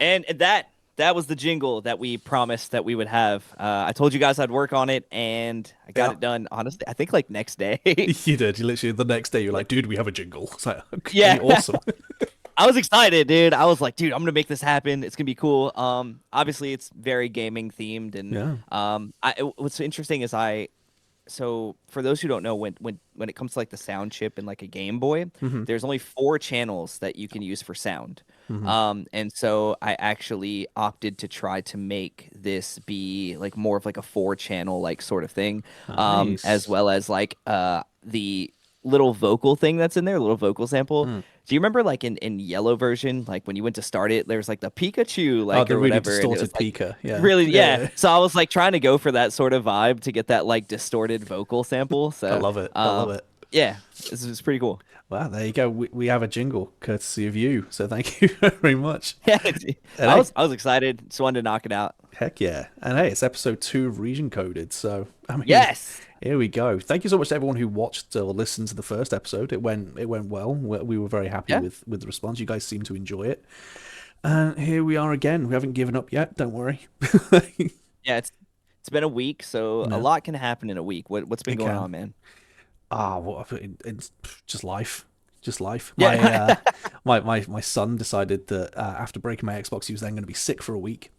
And that was the jingle that we promised that we would have. I told you guys I'd work on it, and I got Yeah, it done. Honestly, I think like next day. you did. You literally the next day you're like, dude, we have a jingle. It's like, okay, Yeah, awesome. I was excited, dude. I was like, dude, I'm gonna make this happen. It's gonna be cool. Obviously it's very gaming themed, and Yeah. what's interesting is so for those who don't know, when it comes to like the sound chip and like a Game Boy, hmm there's only four channels that you can use for sound. hmm And so I actually opted to try to make this be like more of like a four channel like sort of thing, as Nice. well as like the little vocal thing that's in there, little vocal sample. Mm. Do you remember like in yellow version, like when you went to start it, there was like the Pikachu Oh, like the or really whatever, and it was distorted like Pika. Yeah. really, yeah. Yeah. So I was like trying to go for that sort of vibe to get that like distorted vocal sample. I So love it. I love it. yeah, this is pretty cool. Wow, there you go. We have a jingle courtesy of you. So thank you very much. Yeah, And hey, I was excited. Just wanted to knock it out. heck yeah. And hey, it's episode 2 of Region Coded. So, I mean, Yes. here we go. Thank you so much to everyone who watched or listened to the first episode. It went well. We were very happy Yeah. with the response. You guys seem to enjoy it. And here we are again. We haven't given up yet. Don't worry. Yeah, it's been a week, so a No, lot can happen in a week. What's been it going can. on, man? What it's just life. Just life. Yeah. My son decided that after breaking my Xbox, he was then going to be sick for a week.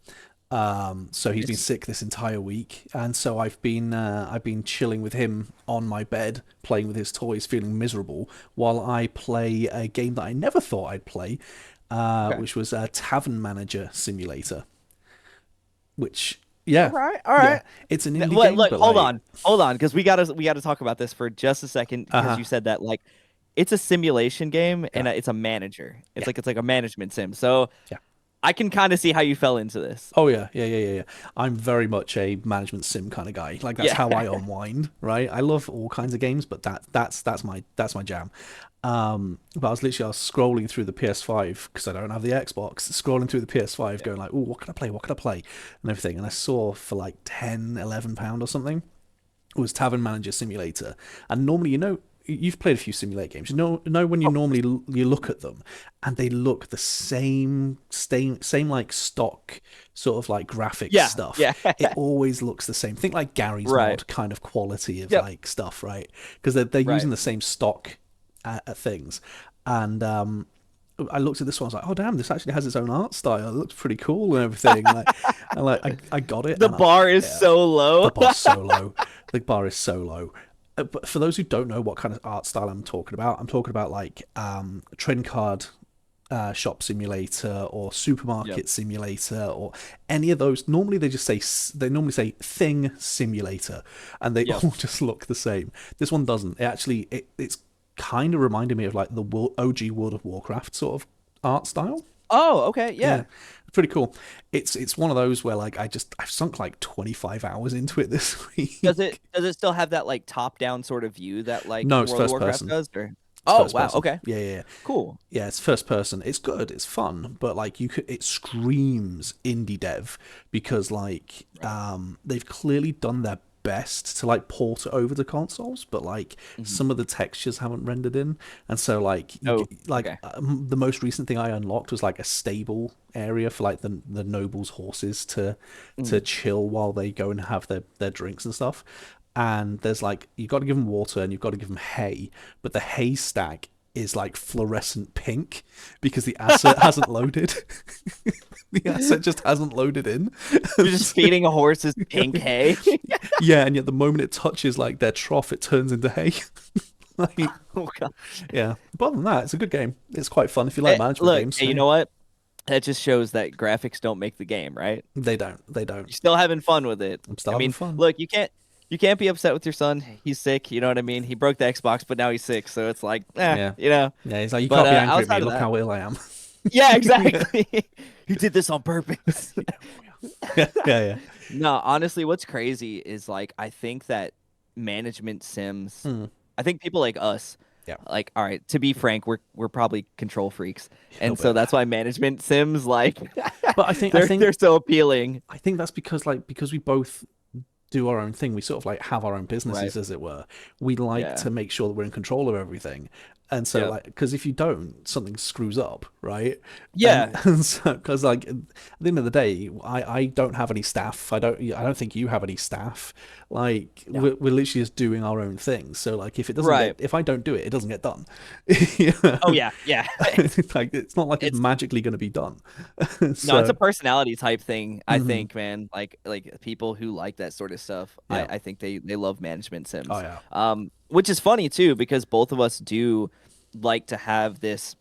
So he's been Nice. sick this entire week, and so I've been chilling with him on my bed, playing with his toys, feeling miserable, while I play a game that I never thought I'd play, Okay. which was a Tavern Manager Simulator. Which, All yeah, right. All yeah, right. it's an indie Look, game, look, but like, hold on, because we gotta talk about this for just a second because uh-huh, you said that like it's a simulation game yeah, and it's a manager. yeah, It's like a management sim. So yeah. I can kind of see how you fell into this. Oh yeah, yeah, yeah, yeah, yeah. I'm very much a management sim kind of guy. Like that's Yeah. how I unwind, right? I love all kinds of games, but that's my jam. But I was scrolling through the PS5 because I don't have the Xbox, scrolling through the PS5 Yeah. going like, "Oh, what can I play? What can I play?" and everything. And I saw for like 10, 11 pound or something was Tavern Manager Simulator. And normally, you've played a few simulate games. You know when you Oh, normally you look at them and they look the same like stock sort of like graphics yeah. stuff. Yeah. It always looks the same. Think like Gary's Right. Mod kind of quality of Yep. like stuff, right? Because they're Right. using the same stock things. And I looked at this one. I was like, "Oh damn! This actually has its own art style. It looks pretty cool and everything." I got it, The bar is yeah, so the low. bar's so low. The bar is so low. But for those who don't know what kind of art style I'm talking about like trend card shop simulator or Yep. supermarket simulator or any of those. Normally they normally say thing simulator, and they Yep. all just look the same. This one doesn't. It's kind of reminded me of like the OG World of Warcraft sort of art style. Oh, okay. Yeah, Yeah. pretty cool. It's one of those where like I've sunk like 25 hours into it this week. Does it still have that like top down sort of view that like No, it's World of first Warcraft person. does? Or It's oh first wow. person. Okay. Yeah, yeah, yeah. Cool. Yeah, it's first person. It's good. It's fun, but like it screams indie dev because like Right. they've clearly done their best to like port it over to consoles, but like Hmm. some of the textures haven't rendered in, and so like Oh. Okay. the most recent thing I unlocked was like a stable area for like the nobles' horses to Mm. chill while they go and have their drinks and stuff. And there's like you got to give them water and you've got to give them hay, but the hay stack is like fluorescent pink because the asset hasn't loaded. The asset just hasn't loaded in. You're just feeding a horse this pink hay. Yeah, and yet the moment it touches like their trough, it turns into hay. Like, Oh god. yeah. But other than that, it's a good game. It's quite fun if you like management Look, games. hey, you Hey, know what? That just shows that graphics don't make the game, right? they don't. They don't. You're still having fun with it. I'm still I having mean, fun. look, you can't be upset with your son. He's sick, you know what I mean? He broke the Xbox, but now he's sick, so it's like, Yeah. you know. Yeah. He's like, you But can't be angry at me. outside of Look that, how ill I am. yeah, Yeah. exactly. He did this on purpose. Yeah. Yeah. No, honestly, what's crazy is like I think that management sims, Hmm. I think people like us, Yeah. like, all right, to be frank, we're probably control freaks. A little And so bit. that's why management sims like But I think they're so appealing. I think that's because we both do our own thing. We sort of like have our own Right. businesses, as it were. We like Yeah. to make sure that we're in control of everything. And so, Yeah. like, because if you don't, something screws up, right? And, Yeah. and so, because like at the end of the day, I don't have any staff. I don't think you have any staff. Like, No. we're literally just doing our own thing. So, like, Right. if I don't do it, it doesn't get done. You Oh know? yeah. Yeah. Like, it's not like it's It's magically going to be done. No, it's a So, personality type thing, I mhm. think, man. Like people who like that sort of stuff, Yeah. I think they love management Oh sims. yeah. Which is funny too, because both of us do like to have this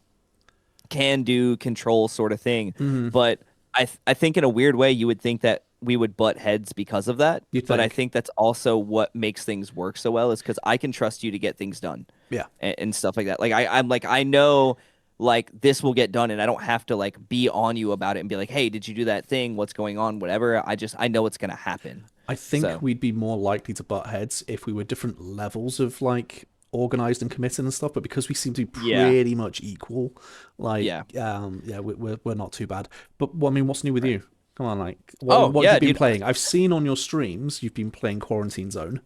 can do control sort of thing. Hmm. But I think in a weird way you would think that we would butt heads because of that. You'd But I think. think that's also what makes things work so well is because I can trust you to get things done Yeah. and stuff like that. Like I'm like I know like this will get done and I don't have to like be on you about it and be like, hey, did you do that thing? What's going on? Whatever. I know it's gonna happen. I think So we'd be more likely to butt heads if we were different levels of like organized and committed and stuff. But because we seem to be yeah, pretty much equal, like yeah. yeah, we're not too bad. But well, I mean, what's new with Right. you? Come on, like Oh what have you yeah, been dude. playing? I've seen on your streams you've been playing Quarantine Zone.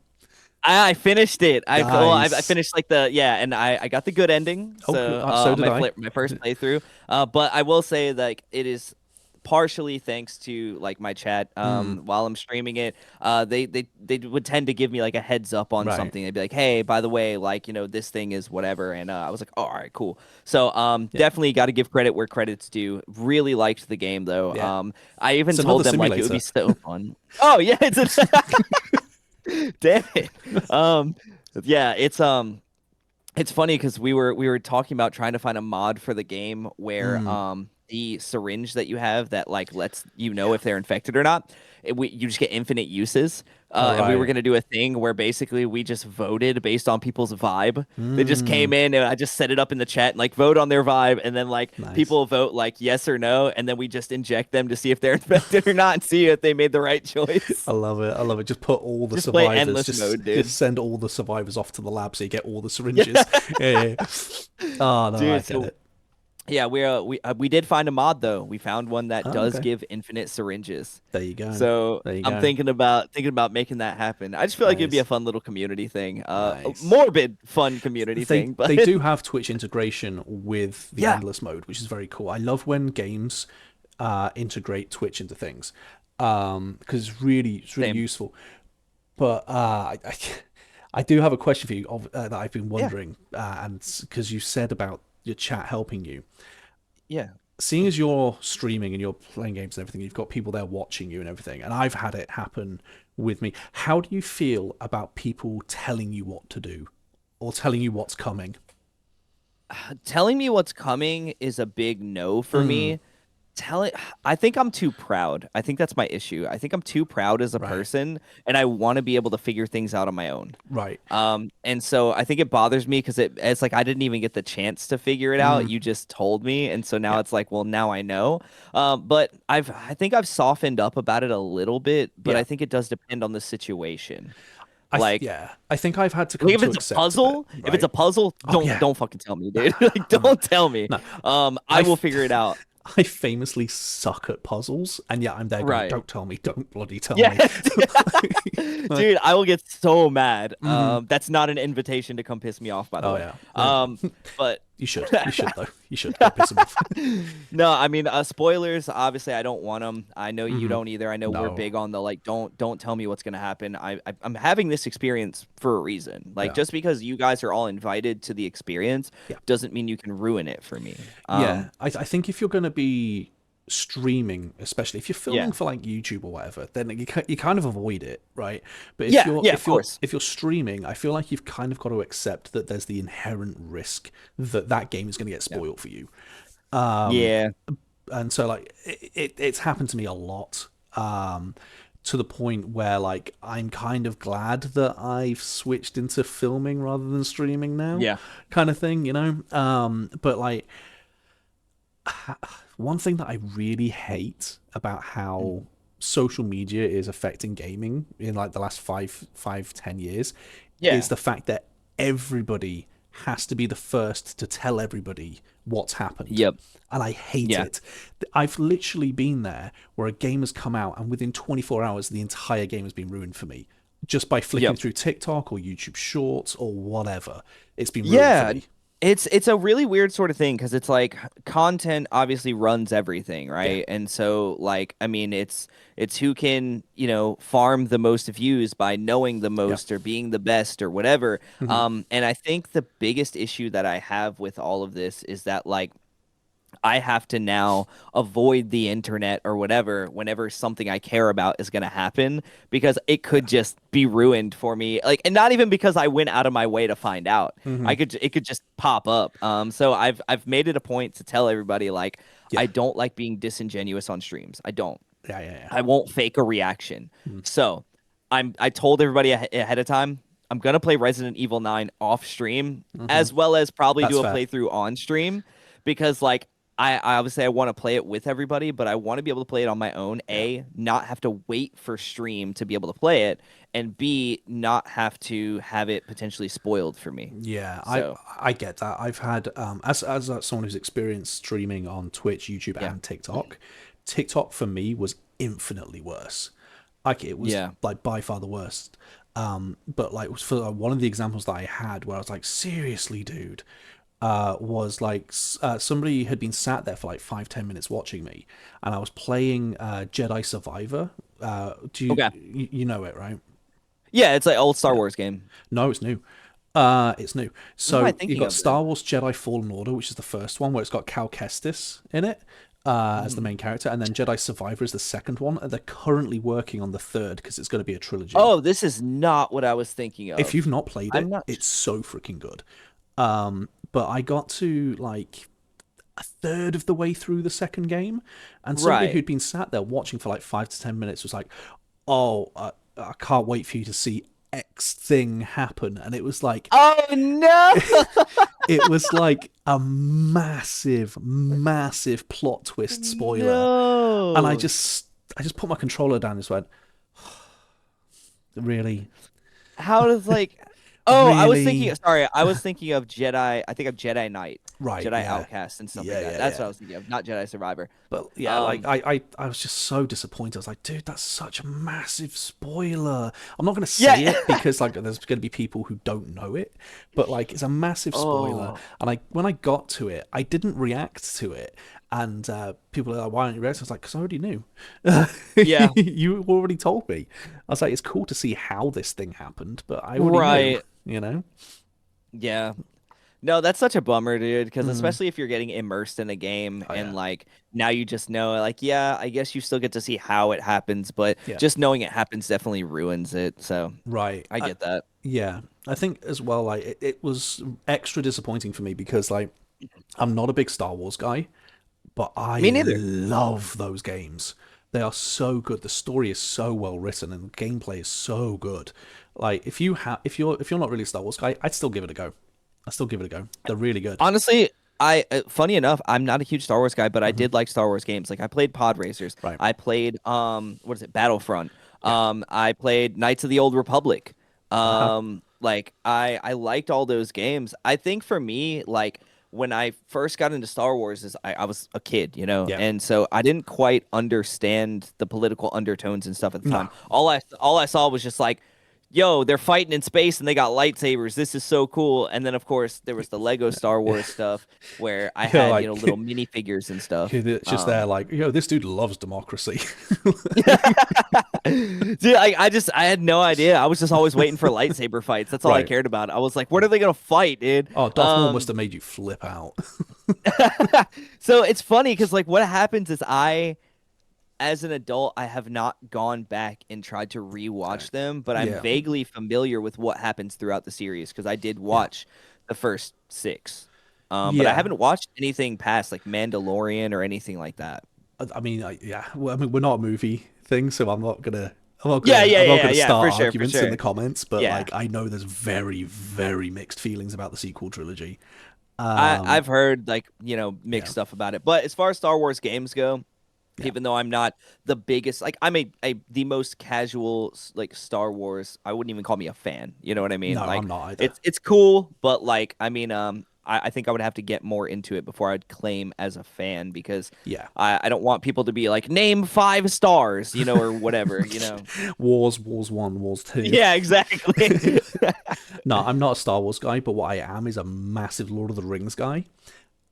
I finished it. I Nice. finished like and I got the good ending. Oh, So so did my I. my first playthrough. But I will say like it is partially thanks to like my chat Mm, while I'm streaming it. They would tend to give me like a heads up on right. something. They'd be like, "Hey, by the way, like, this thing is whatever." And I was like, oh, "All right, cool." So Yeah. definitely got to give credit where credit's due. Really liked the game though. Yeah. I even It's told another them like it would be simulator. so fun. Oh, yeah, it's a damn it. Um, yeah, it's funny because we were talking about trying to find a mod for the game where Mm. the syringe that you have that like lets you know if they're infected or not, you just get infinite uses. All And we were right. gonna do a thing where basically we just voted based on people's vibe. They just Mm. came in and I just set it up in the chat and like vote on their vibe, and then like Nice. people vote like yes or no, and then we just inject them to see if they're infected or not and see if they made the right choice. I love it. I love it. Just put all the Just play survivors. endless mode, Just dude. send all the survivors off to the lab so you get all the Yeah, syringes. Yeah, yeah. Oh no, I dude. get So it. yeah, we did find a mod though. We found one that Oh, does okay. give infinite syringes. There you go. So There you I'm go. thinking about making that happen. I just feel like it'd be a Nice. fun little community thing. A Nice. morbid, fun community thing. But They do have Twitch integration with the yeah, endless mode, which is very cool. I love when games integrate Twitch into things. Because it's really same. useful. But I do have a question for you that I've been Yeah, wondering, and because you said about your chat helping you. yeah. Seeing as you're streaming and you're playing games and everything, you've got people there watching you and everything, and I've had it happen with me. How do you feel about people telling you what to do or telling you what's coming? Telling me what's coming is a big no for Mm, me. Tell it I think I'm too proud. I think that's my issue. I think I'm too proud as a right, person and I want to be able to figure things out on my own. right. And so I think it bothers me because it's like I didn't even get the chance to figure it out. Mm, You just told me, and so now yeah, it's like, well, now I know. But I think I've softened up about it a little bit, but yeah. I think it does depend on the situation. Like, Yeah. I think I've had to like come if to it's a accept a bit, puzzle, if it's right? a puzzle, Oh yeah. don't fucking tell me, dude. Like, No, don't tell me. no. I I will figure it out. I famously suck at puzzles, and yet I'm there going, Right. "Don't tell me, don't bloody tell Yeah. me." Like, Dude, I will get so mad. mhm. That's not an invitation to come piss me off, by the Oh way. yeah. But You should. You should though. You should go piss him off. no, I mean, spoilers. Obviously, I don't want them. I know you Hmm. don't either. I know we're No. big on the like, don't tell me what's gonna happen. I'm having this experience for a reason. Like, Yeah. just because you guys are all invited to the experience Yeah. doesn't mean you can ruin it for me. Yeah. I think if you're going to be streaming, especially if you're filming Yeah, for like YouTube or whatever, then you kind of avoid it, right? But yeah, yeah. Of course. if you're streaming, I feel like you've kind of got to accept that there's the inherent risk that that game is going to get Yeah, spoiled for you. yeah, And so like it's happened to me a lot. To the point where like I'm kind of glad that I've switched into filming rather than streaming now, yeah, kind of thing, you know. But like one thing that I really hate about how mhm, social media is affecting gaming in like the last 10 years is yeah. the fact that everybody has to be the first to tell everybody what's happened. Yep. And I hate Yeah. it. I've literally been there where a game has come out and within 24 hours the entire game has been ruined for me just by flicking Yep. through TikTok or YouTube Shorts or whatever. It's been ruined for Yeah. me. It's a really weird sort of thing because it's like content obviously runs everything, Yeah, right? And so like I mean it's who can, farm the most views by knowing the yeah. most or being the best or whatever. Hmm. And I think the biggest issue that I have with all of this is that like I have to now avoid the internet or whatever whenever something I care about is going to happen because it Yeah. could just be ruined for me. Like, and not even because I went out of my way to find out. Hmm. It could just pop up. So I've made it a point to tell everybody like Yeah. I don't like being disingenuous on streams. I don't. Yeah. Yeah. Yeah. I won't fake a reaction. Mm. So I told everybody ahead of time I'm gonna play Resident Evil 9 off stream Hmm. as well as probably That's do a fair. playthrough on stream because like I obviously I want to play it with everybody, but I want to be able to play it on my own. Yeah. A, not have to wait for stream to be able to play it, and B, not have it potentially spoiled for me. Yeah, So I get that. I've had as someone who's experienced streaming on Twitch, YouTube, yeah, and TikTok. TikTok for me was infinitely worse. Like it was yeah. like by far the worst. But like for one of the examples that I had where I was like, seriously, dude, was like somebody had been sat there for like 5-10 minutes watching me, and I was playing Jedi Survivor. Do Okay. you know it, right? Yeah, it's like old Star Yeah. Wars game. No, it's new. It's new. What am I So you've thinking got of then? Star Wars Jedi Fallen Order, which is the first one, where it's got Cal Kestis in it as the Mhm. main character, and then Jedi Survivor is the second one, and they're currently working on the third because it's going to be a trilogy. Oh, this is not what I was thinking If of. you've not played I'm it, not. it's so freaking good. But I got to like a third of the way through the second game, and somebody Right. who'd been sat there watching for like 5 to 10 minutes was like, "Oh, I can't wait for you to see X thing happen," and it was like Oh no! it was like a massive, massive plot twist spoiler, and No. I just put my controller down and just went, really, How does like Oh, I was thinking really, sorry, I was thinking of Jedi, I think of Jedi Knight, right? Jedi Yeah, Outcast and stuff like yeah, that. yeah, That's what yeah. I was thinking of, not Jedi Survivor. But yeah, like Um I was just so disappointed. I was like, dude, that's such a massive spoiler. I'm not gonna say yeah. it because like there's gonna be people who don't know it, but like it's a massive spoiler. Oh. And I when I got to it, I didn't react to it. And people are like, why don't you react? I was like, because I already knew. Yeah. You already told me. I was like, it's cool to see how this thing happened, but I already knew, Right. you know? Yeah. No, that's such a bummer, dude, because Mm. especially if you're getting immersed in a game Oh and yeah. like now you just know like yeah, I guess you still get to see how it happens, but Yeah. just knowing it happens definitely ruins it. So Right. I get that. Yeah. I think as well, like it was extra disappointing for me because like I'm not a big Star Wars guy, but I Me neither. love those games. They are so good. The story is so well written and the gameplay is so good. Like if you're not really a Star Wars guy, I'd still give it a go. I'd still give it a go. They're really good. Honestly, I funny enough, I'm not a huge Star Wars guy, but I Hmm. did like Star Wars games. Like I played Pod Racers. Right. I played what is it? Battlefront. Yeah. I played Knights of the Old Republic. Uh-huh. Like I liked all those games. I think for me, like when I first got into Star Wars is I was a kid, Yeah. and so I didn't quite understand the political undertones and stuff at the No. time. All I saw was just like yo, they're fighting in space and they got lightsabers. This is so cool. And then of course there was the Lego Star Yeah. Wars stuff where I You're had, like little minifigures and stuff. it's just there like, yo, this dude loves democracy. Dude, I had no idea. I was just always waiting for lightsaber fights. That's all I Right. cared about. I was like, what are they gonna fight, dude? Oh, Darth Maul must have made you flip out. So it's funny because like what happens is as an adult, I have not gone back and tried to rewatch them, but I'm Yeah. vaguely familiar with what happens throughout the series because I did Yeah. watch the first six. But I Yeah. haven't watched anything past like Mandalorian or anything like that. I mean, yeah. Well, I mean, we're not a movie thing, so Yeah, yeah, I'm not yeah, gonna yeah, for start sure, for arguments in sure. the comments. But Yeah, like, I know there's very, very mixed feelings about the sequel trilogy. I've heard like Yeah, mixed stuff about it, but as far as Star Wars games go, yeah. even though I'm not the biggest, like I'm the most casual like Star Wars. I wouldn't even call me a fan. You know what I mean? No, I'm Like not either. it's cool, but like I mean, I think I would have to get more into it before I'd claim as a fan because Yeah. I don't want people to be like, name 5 stars, or whatever. Wars 1, Wars 2. Yeah, exactly. No, I'm not a Star Wars guy, but what I am is a massive Lord of the Rings guy.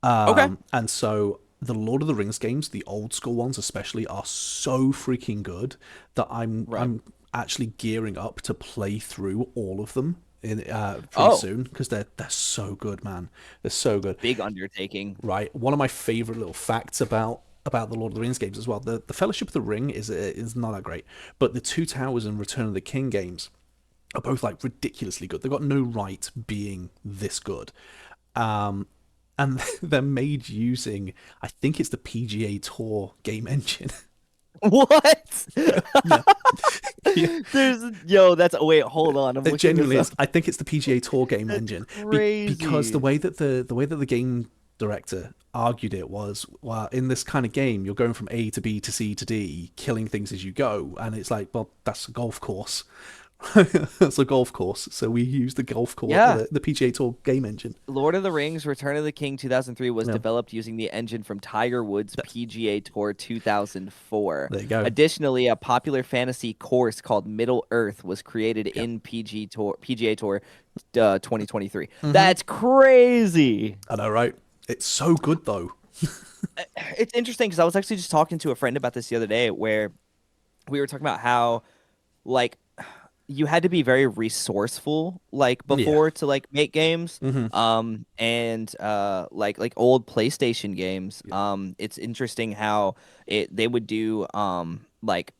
Okay. And so the Lord of the Rings games, the old school ones especially, are so freaking good that Right. I'm actually gearing up to play through all of them in pretty Oh, soon because they're so good, man. They're so good. big undertaking. Right. One of my favorite little facts about the Lord of the Rings games as well. The Fellowship of the Ring is not that great, but the Two Towers and Return of the King games are both like ridiculously good. They've got no right being this good. Um, and they're made using, I think it's the PGA Tour game engine. What? Yeah, yeah, That's wait, hold on. I'm it looking this genuinely up. is. I think it's the PGA Tour game That's engine because crazy. the way that the game director argued it was, well, in this kind of game, you're going from A to B to C to D, killing things as you go, and it's like, well, that's a golf course. That's a golf course. So we use the golf course, Yeah. the PGA Tour game engine. Lord of the Rings Return of the King 2003 was Yeah, developed using the engine from Tiger Woods PGA Tour 2004. there you go. Additionally, a popular fantasy course called Middle Earth was created Yeah. in PGA Tour 2023. Mm-hmm. That's crazy. I know, right? It's so good though. It's interesting because I was actually just talking to a friend about this the other day where we were talking about how like you had to be very resourceful like Yeah. before to like make games Mm-hmm. and like old PlayStation games. Yeah. It's interesting how they would do like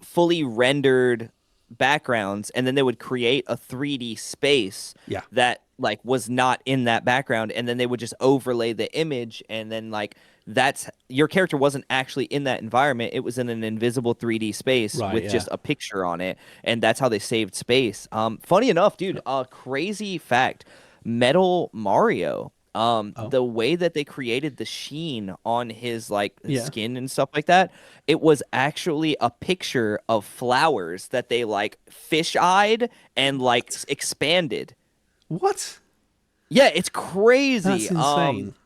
fully rendered backgrounds and then they would create a 3D space Yeah. that like was not in that background and then they would just overlay the image and then like that's your character wasn't actually in that environment, it was in an invisible 3D space Right. with Yeah. just a picture on it and that's how they saved space. Funny enough, dude, crazy fact, Metal Mario, Oh. the way that they created the sheen on his like Yeah. skin and stuff like that, it was actually a picture of flowers that they like fish-eyed and like What? expanded. What? Yeah, it's crazy. That's insane. That's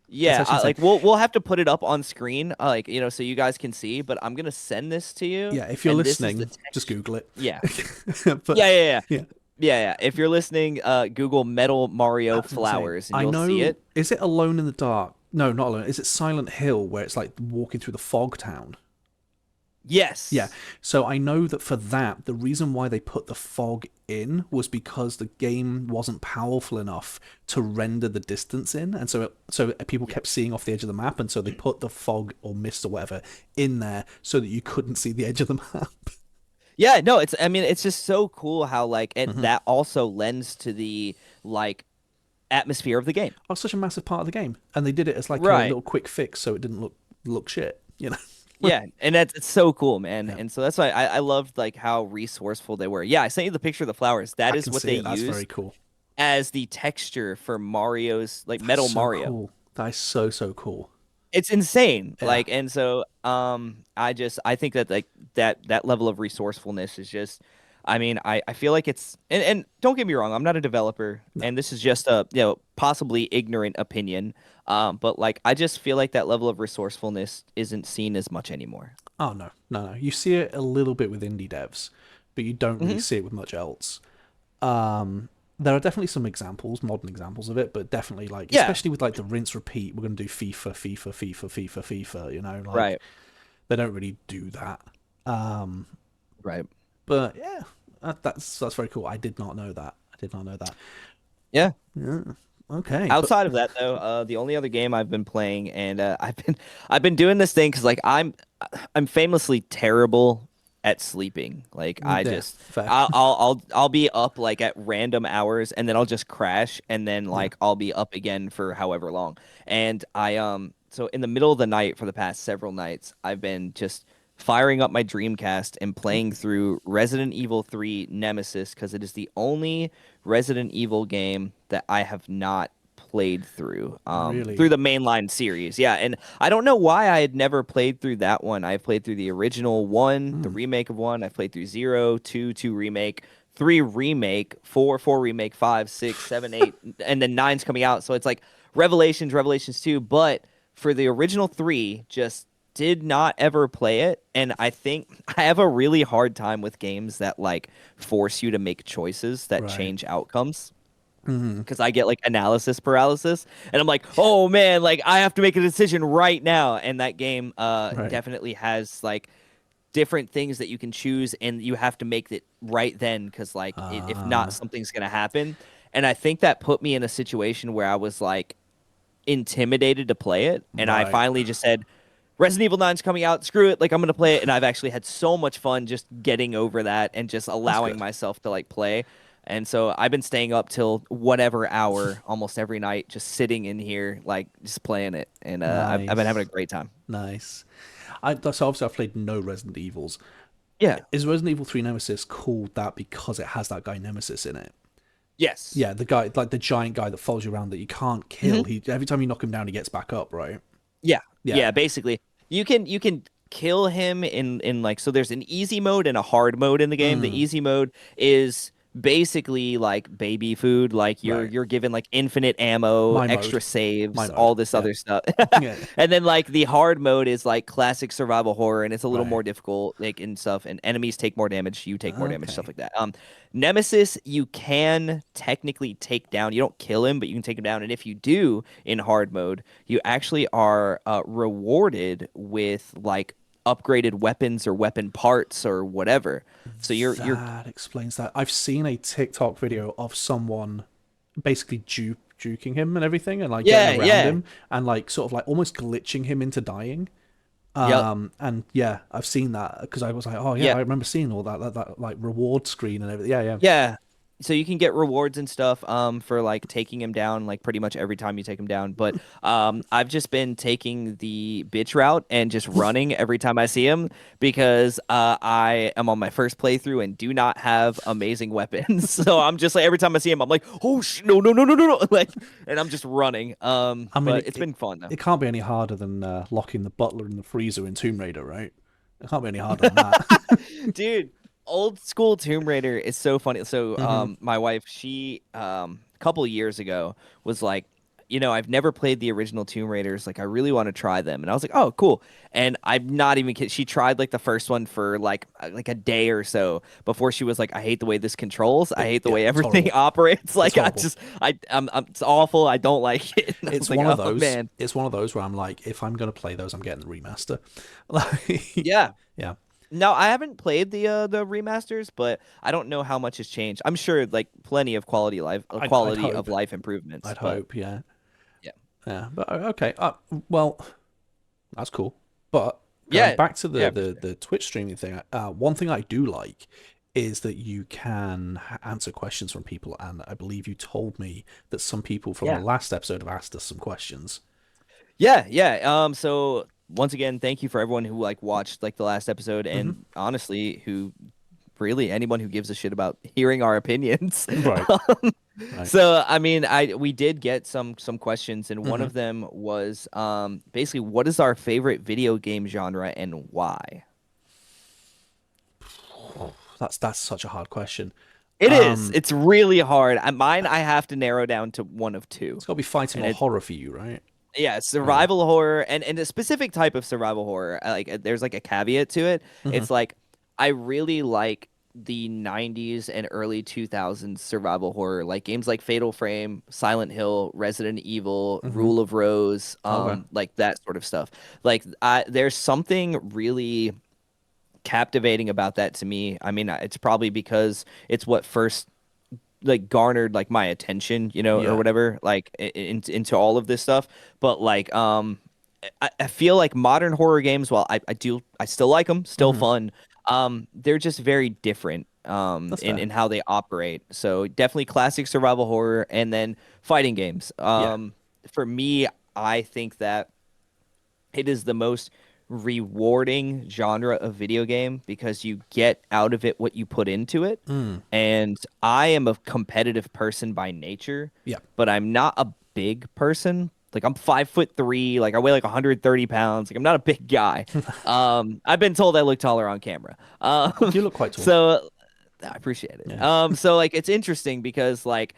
Yeah, actually insane. like we'll have to put it up on screen, like so you guys can see. But I'm gonna send this to you, Yeah. If you're and this is the listening, just text. Google it. Yeah, But yeah, yeah, yeah, yeah, yeah. If you're listening, Google Metal Mario that's insane. flowers, and I you'll see know. it. Is it Alone in the Dark? No, not Alone. Is it Silent Hill where it's like walking through the fog town? Yeah. Yes. So I know that for that, the reason why they put the fog in was because the game wasn't powerful enough to render the distance in, and so people Yeah. kept seeing off the edge of the map, and so they put the fog or mist or whatever in there so that you couldn't see the edge of the map. Yeah, no, I mean, it's just so cool how like Hmm. that also lends to the like atmosphere of the game. Oh, such a massive part of the game, and they did it as like a Right. little quick fix, so it didn't look shit. You know? Yeah, and that's it's so cool, man. Yeah, And so that's why I loved like how resourceful they were. Yeah, I sent you the picture of the flowers. That I is can what see they it. That's very used cool. as the texture for Mario's like That's Metal so Mario. cool. That is so cool. It's insane. Yeah. Like, and so I think that like that level of resourcefulness is just I mean, I feel like it's and don't get me wrong, I'm not a developer No. and this is just a possibly ignorant opinion. But like I just feel like that level of resourcefulness isn't seen as much anymore. Oh no. You see it a little bit with indie devs, but you don't really Hmm. see it with much else. There are definitely some examples, modern examples of it, but definitely like, Yeah, especially with like the rinse repeat, we're gonna do FIFA. You know, like right. they don't really do that. Um, Right. but yeah, that's very cool. I did not know that. I did not know that. Yeah. Yeah. Okay, but Outside of that, though, the only other game I've been playing, and I've been doing this thing because like I'm famously terrible at sleeping. Like I yeah, just fair. I'll be up like at random hours, and then I'll just crash, and then Yeah. like I'll be up again for however long. And so in the middle of the night for the past several nights, I've been just firing up my Dreamcast and playing through Resident Evil 3 Nemesis because it is the only Resident Evil game that I have not played through Really. the mainline series. Yeah, and I don't know why I had never played through that one. I played through the original one, the Hmm. remake of one. I played through 0, 2 remake, 3 remake, 4 remake, 5, 6, 7, 8, and then nine's coming out. So it's like Revelations, Revelations 2, but for the original 3, just did not ever play it. And I think I have a really hard time with games that like force you to make choices that Right. change outcomes Hmm. because I get like analysis paralysis and I'm like, oh man, like I have to make a decision right now. And that game Right. definitely has like different things that you can choose and you have to make it right then because like if not, Uh, something's gonna happen. And I think that put me in a situation where I was like intimidated to play it. And I right. finally just said, Resident Evil 9's coming out. Screw it. Like, I'm going to play it. And I've actually had so much fun just getting over that and just That's allowing good. myself to, like, play. And so I've been staying up till whatever hour almost every night, just sitting in here, like, just playing it. And I've been having a Nice. great time. Nice. So obviously I've played no Resident Evils. Yeah. Is Resident Evil 3 Nemesis called that because it has that guy Nemesis in it? Yes. Yeah, the guy, like the giant guy that follows you around that you can't kill. Hmm. He every time you knock him down, he gets back up, right? Yeah. Yeah. Yeah. Basically, you can kill him in like so. There's an easy mode and a hard mode in the game. The Mm, easy mode is basically like baby food. Like you're right. you're given like infinite ammo, My mode. extra My saves, mode. all this Yeah. other stuff. Yeah. And then like the hard mode is like classic survival horror, and it's a little Right. more difficult, like and stuff. And enemies take more damage, you take more damage, stuff Okay. like that. Nemesis, you can technically take down. You don't kill him, but you can take him down. And if you do in hard mode, you actually are rewarded with like upgraded weapons or weapon parts or whatever. So you're That explains that. I've seen a TikTok video of someone basically juking him and everything and like getting yeah, around yeah. him and like sort of like almost glitching him into dying. Yep. And yeah, I've seen that because I was like, oh yeah, Yeah. I remember seeing all that like reward screen and everything. Yeah, yeah. Yeah. So you can get rewards and stuff for like taking him down like pretty much every time you take him down. But I've just been taking the bitch route and just running every time I see him because I am on my first playthrough and do not have amazing weapons. So I'm just like every time I see him, I'm like, oh no no no no no no like, and I'm just running. I mean, But it's been fun though. it can't be any harder than locking the butler in the freezer in Tomb Raider, right? It can't be any harder than that. Dude, old school Tomb Raider is so funny. So, Hmm. my wife, she, a couple years ago was like, I've never played the original Tomb Raiders. Like, I really want to try them. And I was like, oh, cool. And I'm not even kidding. She tried like the first one for like a day or so before she was like, I hate the way this controls. I hate the Yeah, way it's everything horrible. operates. It's Like, horrible. it's awful. I don't like it. And I was It's like, one of oh those. man. It's one of those where I'm like, if I'm gonna play those, I'm getting the remaster. Like, Yeah. yeah, No, I haven't played the remasters, but I don't know how much has changed. I'm sure like plenty of I'd quality of hope. life improvements, I'd but hope. Yeah, yeah. yeah. But okay. Well, that's cool. But going Yeah. back to the Yeah, for the, sure. the Twitch streaming thing, one thing I do like is that you can answer questions from people, and I believe you told me that some people from the Yeah. last episode have asked us some questions. Yeah, yeah. So once again, thank you for everyone who like watched like the last episode Hmm. and honestly who really anyone who gives a shit about hearing our opinions. Right. Right. So I mean, I we did get some questions and one Hmm. of them was basically what is our favorite video game genre and why? That's such a hard question. It is. Um, It's really hard. Mine, I have to narrow down to one of two, it's got to be fighting and or it's horror for you, right? yeah, Yeah. survival horror and a specific type of survival horror. There's like a caveat to it. Hmm. It's like I really like the 90s and early 2000s survival horror, like games like Fatal Frame, Silent Hill, Resident Evil, Hmm. Rule of Rose, Okay. like that sort of stuff. There's something really captivating about that to me. I mean, it's probably because it's what first like garnered like my attention, or Yeah. whatever, like into all of this stuff. But like, I feel like modern horror games, while I still like them, still Hmm. fun. They're just very different That's in fair. how they operate. So definitely classic survival horror, and then fighting games. Yeah. For me, I think that it is the most rewarding genre of video game because you get out of it what you put into it. Mm. And I am a competitive person by nature, Yeah. but I'm not a big person. Like I'm 5'3", like I weigh like 130 pounds. Like I'm not a big guy. I've been told I look taller on camera. You look quite tall. So I appreciate it. Yeah. So like it's interesting because like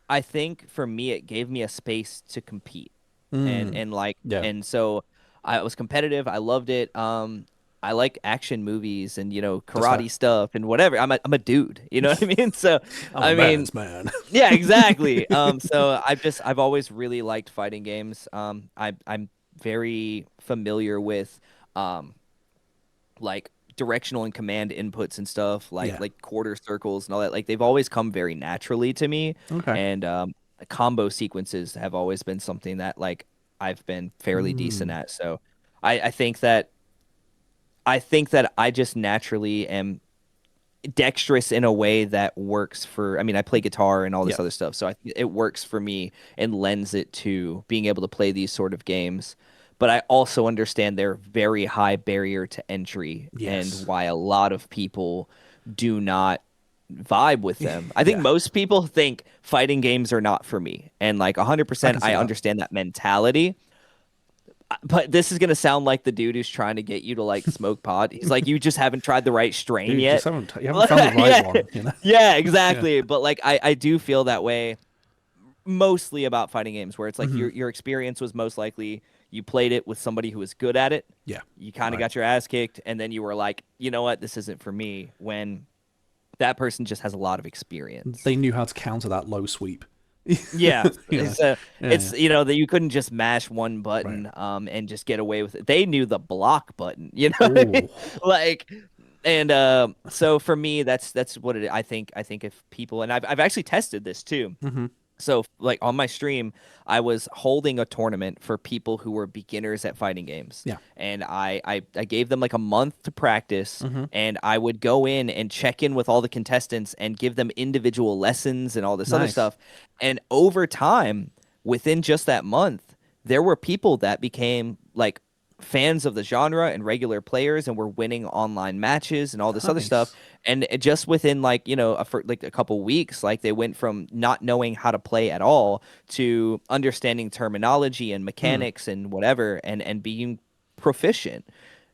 I think for me it gave me a space to compete Mm. and like Yeah. and so I was competitive. I loved it. I like action movies and That's fair. karate stuff and whatever. I'm a dude, you know what I mean? So I'm a I mean, man's man. yeah, exactly. So I've always really liked fighting games. I'm very familiar with um like directional and command inputs and stuff like Yeah. like quarter circles and all that. Like they've always come very naturally to me, Okay. and the combo sequences have always been something that like I've been fairly decent Mm. at. So I think that I just naturally am dexterous in a way that works for, I mean, I play guitar and all Yeah. this other stuff, so I think it works for me and lends it to being able to play these sort of games. But I also understand their very high barrier to entry and Yes. why a lot of people do not vibe with them. I think Yeah. most people think fighting games are not for me. And like I 100% can see I that. understand that mentality. But this is gonna sound like the dude who's trying to get you to like smoke pot. He's like, you just haven't tried the right strain Dude, just yet. haven't you haven't found the right Yeah, one, you know? yeah, Yeah. exactly. But like, I do feel that way mostly about fighting games, where it's like Hmm. your experience was most likely you played it with somebody who was good at it. Yeah. You kind of Right. got your ass kicked, and then you were like, you know what, this isn't for me. When that person just has a lot of experience. They knew how to counter that low sweep. Yeah, You know. Yeah, it's yeah. that you couldn't just mash one Right. button and just get away with it. They knew the block button, you know what I mean? Oh. Like and so for me that's what it I think if people and I've actually tested this too. Hmm. So, like on my stream, I was holding a tournament for people who were beginners at fighting games, Yeah. and I gave them like a month to practice, Hmm. and I would go in and check in with all the contestants and give them individual lessons and all this other Nice. stuff. And over time, within just that month, there were people that became like fans of the genre and regular players and were winning online matches and all this other stuff, Nice. and just within like for like a couple weeks, like they went from not knowing how to play at all to understanding terminology and Mm. mechanics and whatever, and being proficient.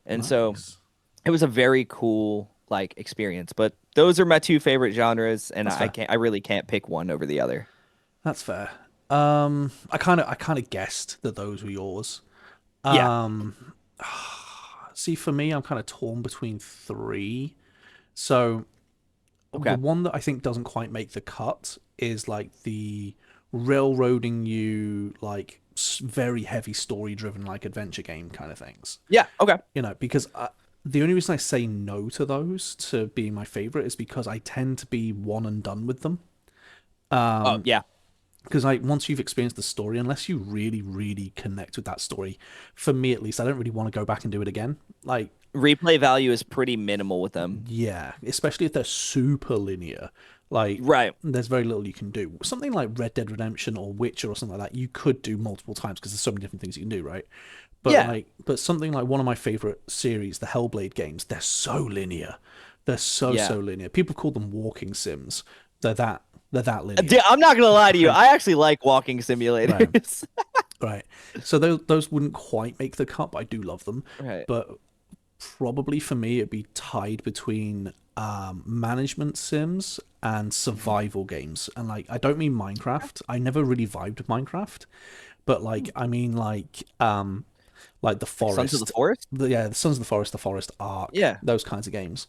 And so Nice. it was a very cool like experience. But those are my two favorite genres, and That's fair. I really can't pick one over the other. That's fair. I kind of guessed that those were yours. Yeah. Um, See, for me, I'm kind of torn between three. So the Okay. one that I think doesn't quite make the cut is like the railroading you, like very heavy story driven, like adventure game kind of things. Yeah. Okay. Because the only reason I say no to those to being my favorite is because I tend to be one and done with them. Oh yeah. Because like once you've experienced the story, unless you really, really connect with that story, for me at least, I don't really want to go back and do it again. Like, Replay value is pretty minimal with them. yeah, especially if they're super linear. Like, Right. there's very little you can do. Something like Red Dead Redemption or Witcher or something like that, you could do multiple times because there's so many different things you can do, right? Yeah. But something like one of my favorite series, the Hellblade games, they're so linear. They're so Yeah. so linear. People call them walking sims. They're that they're that linear. I'm not gonna lie to you. Right. I actually like walking Right. simulators. Right. So those wouldn't quite make the cut, but I do love them. Right. But probably for me, it'd be tied between management sims and Mhm. survival games. And like, I don't mean Minecraft. I never really vibed with Minecraft, but like, I mean like the Like Sons of the Forest, Forest? the Sons of the Forest Ark, Yeah. those kinds of games.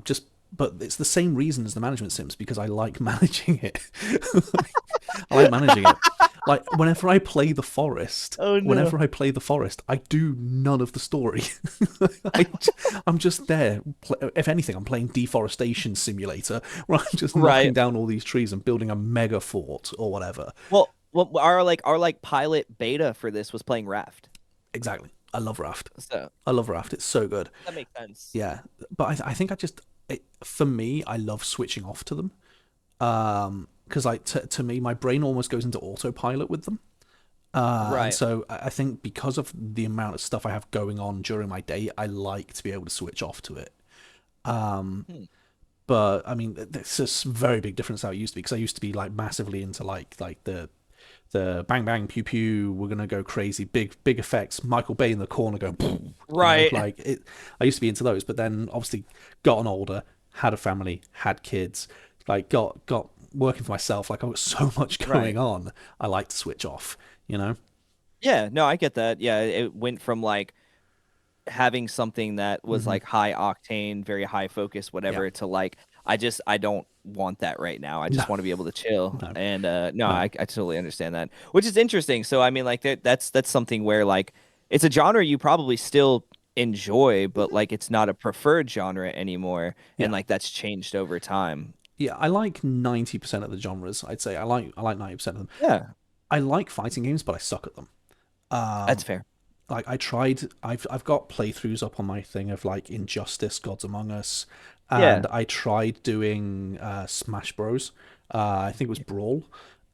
Just but it's the same reason as the management sims because I like managing it. I like managing it. Like Oh no. whenever I play the forest, I do none of the story. I, am just there. If anything, I'm playing deforestation simulator, where I'm just knocking Right. down all these trees and building a mega fort or whatever. Well, our pilot beta for this was playing Raft. Exactly. I love Raft. So I love Raft. It's so good. that makes sense. Yeah, but I think for me, I love switching off to them. Because like to me, my brain almost goes into autopilot with them. And Right. so I think because of the amount of stuff I have going on during my day, I like to be able to switch off to it. Hmm. But I mean, it's a very big difference how it used to be because I used to be like massively into like the the bang bang pew pew. We're gonna go crazy, big effects. Michael Bay in the corner going, Right. like it. I used to be into those, but then obviously got on older, had a family, had kids, like got working for myself. Like I've got so much Right. going on. I like to switch off. You know. Yeah, no, I get that. Yeah, it went from like having something that was Hmm. like high octane, very high focus, Yeah. whatever, to like I don't want that right now. I No. just want to be able to chill. No. And no, I No. totally understand that. Which is interesting. So I mean like that's something where like it's a genre you probably still enjoy, but like it's not a preferred genre anymore. And Yeah. like that's changed over time. Yeah. I like 90% of the genres. I'd say I like 90% of them. Yeah, I like fighting games, but I suck at them. that's fair. Like I tried, I've got playthroughs up on my thing of like Injustice, Gods Among Us, and Yeah. I tried doing Smash Bros. I think it was Brawl,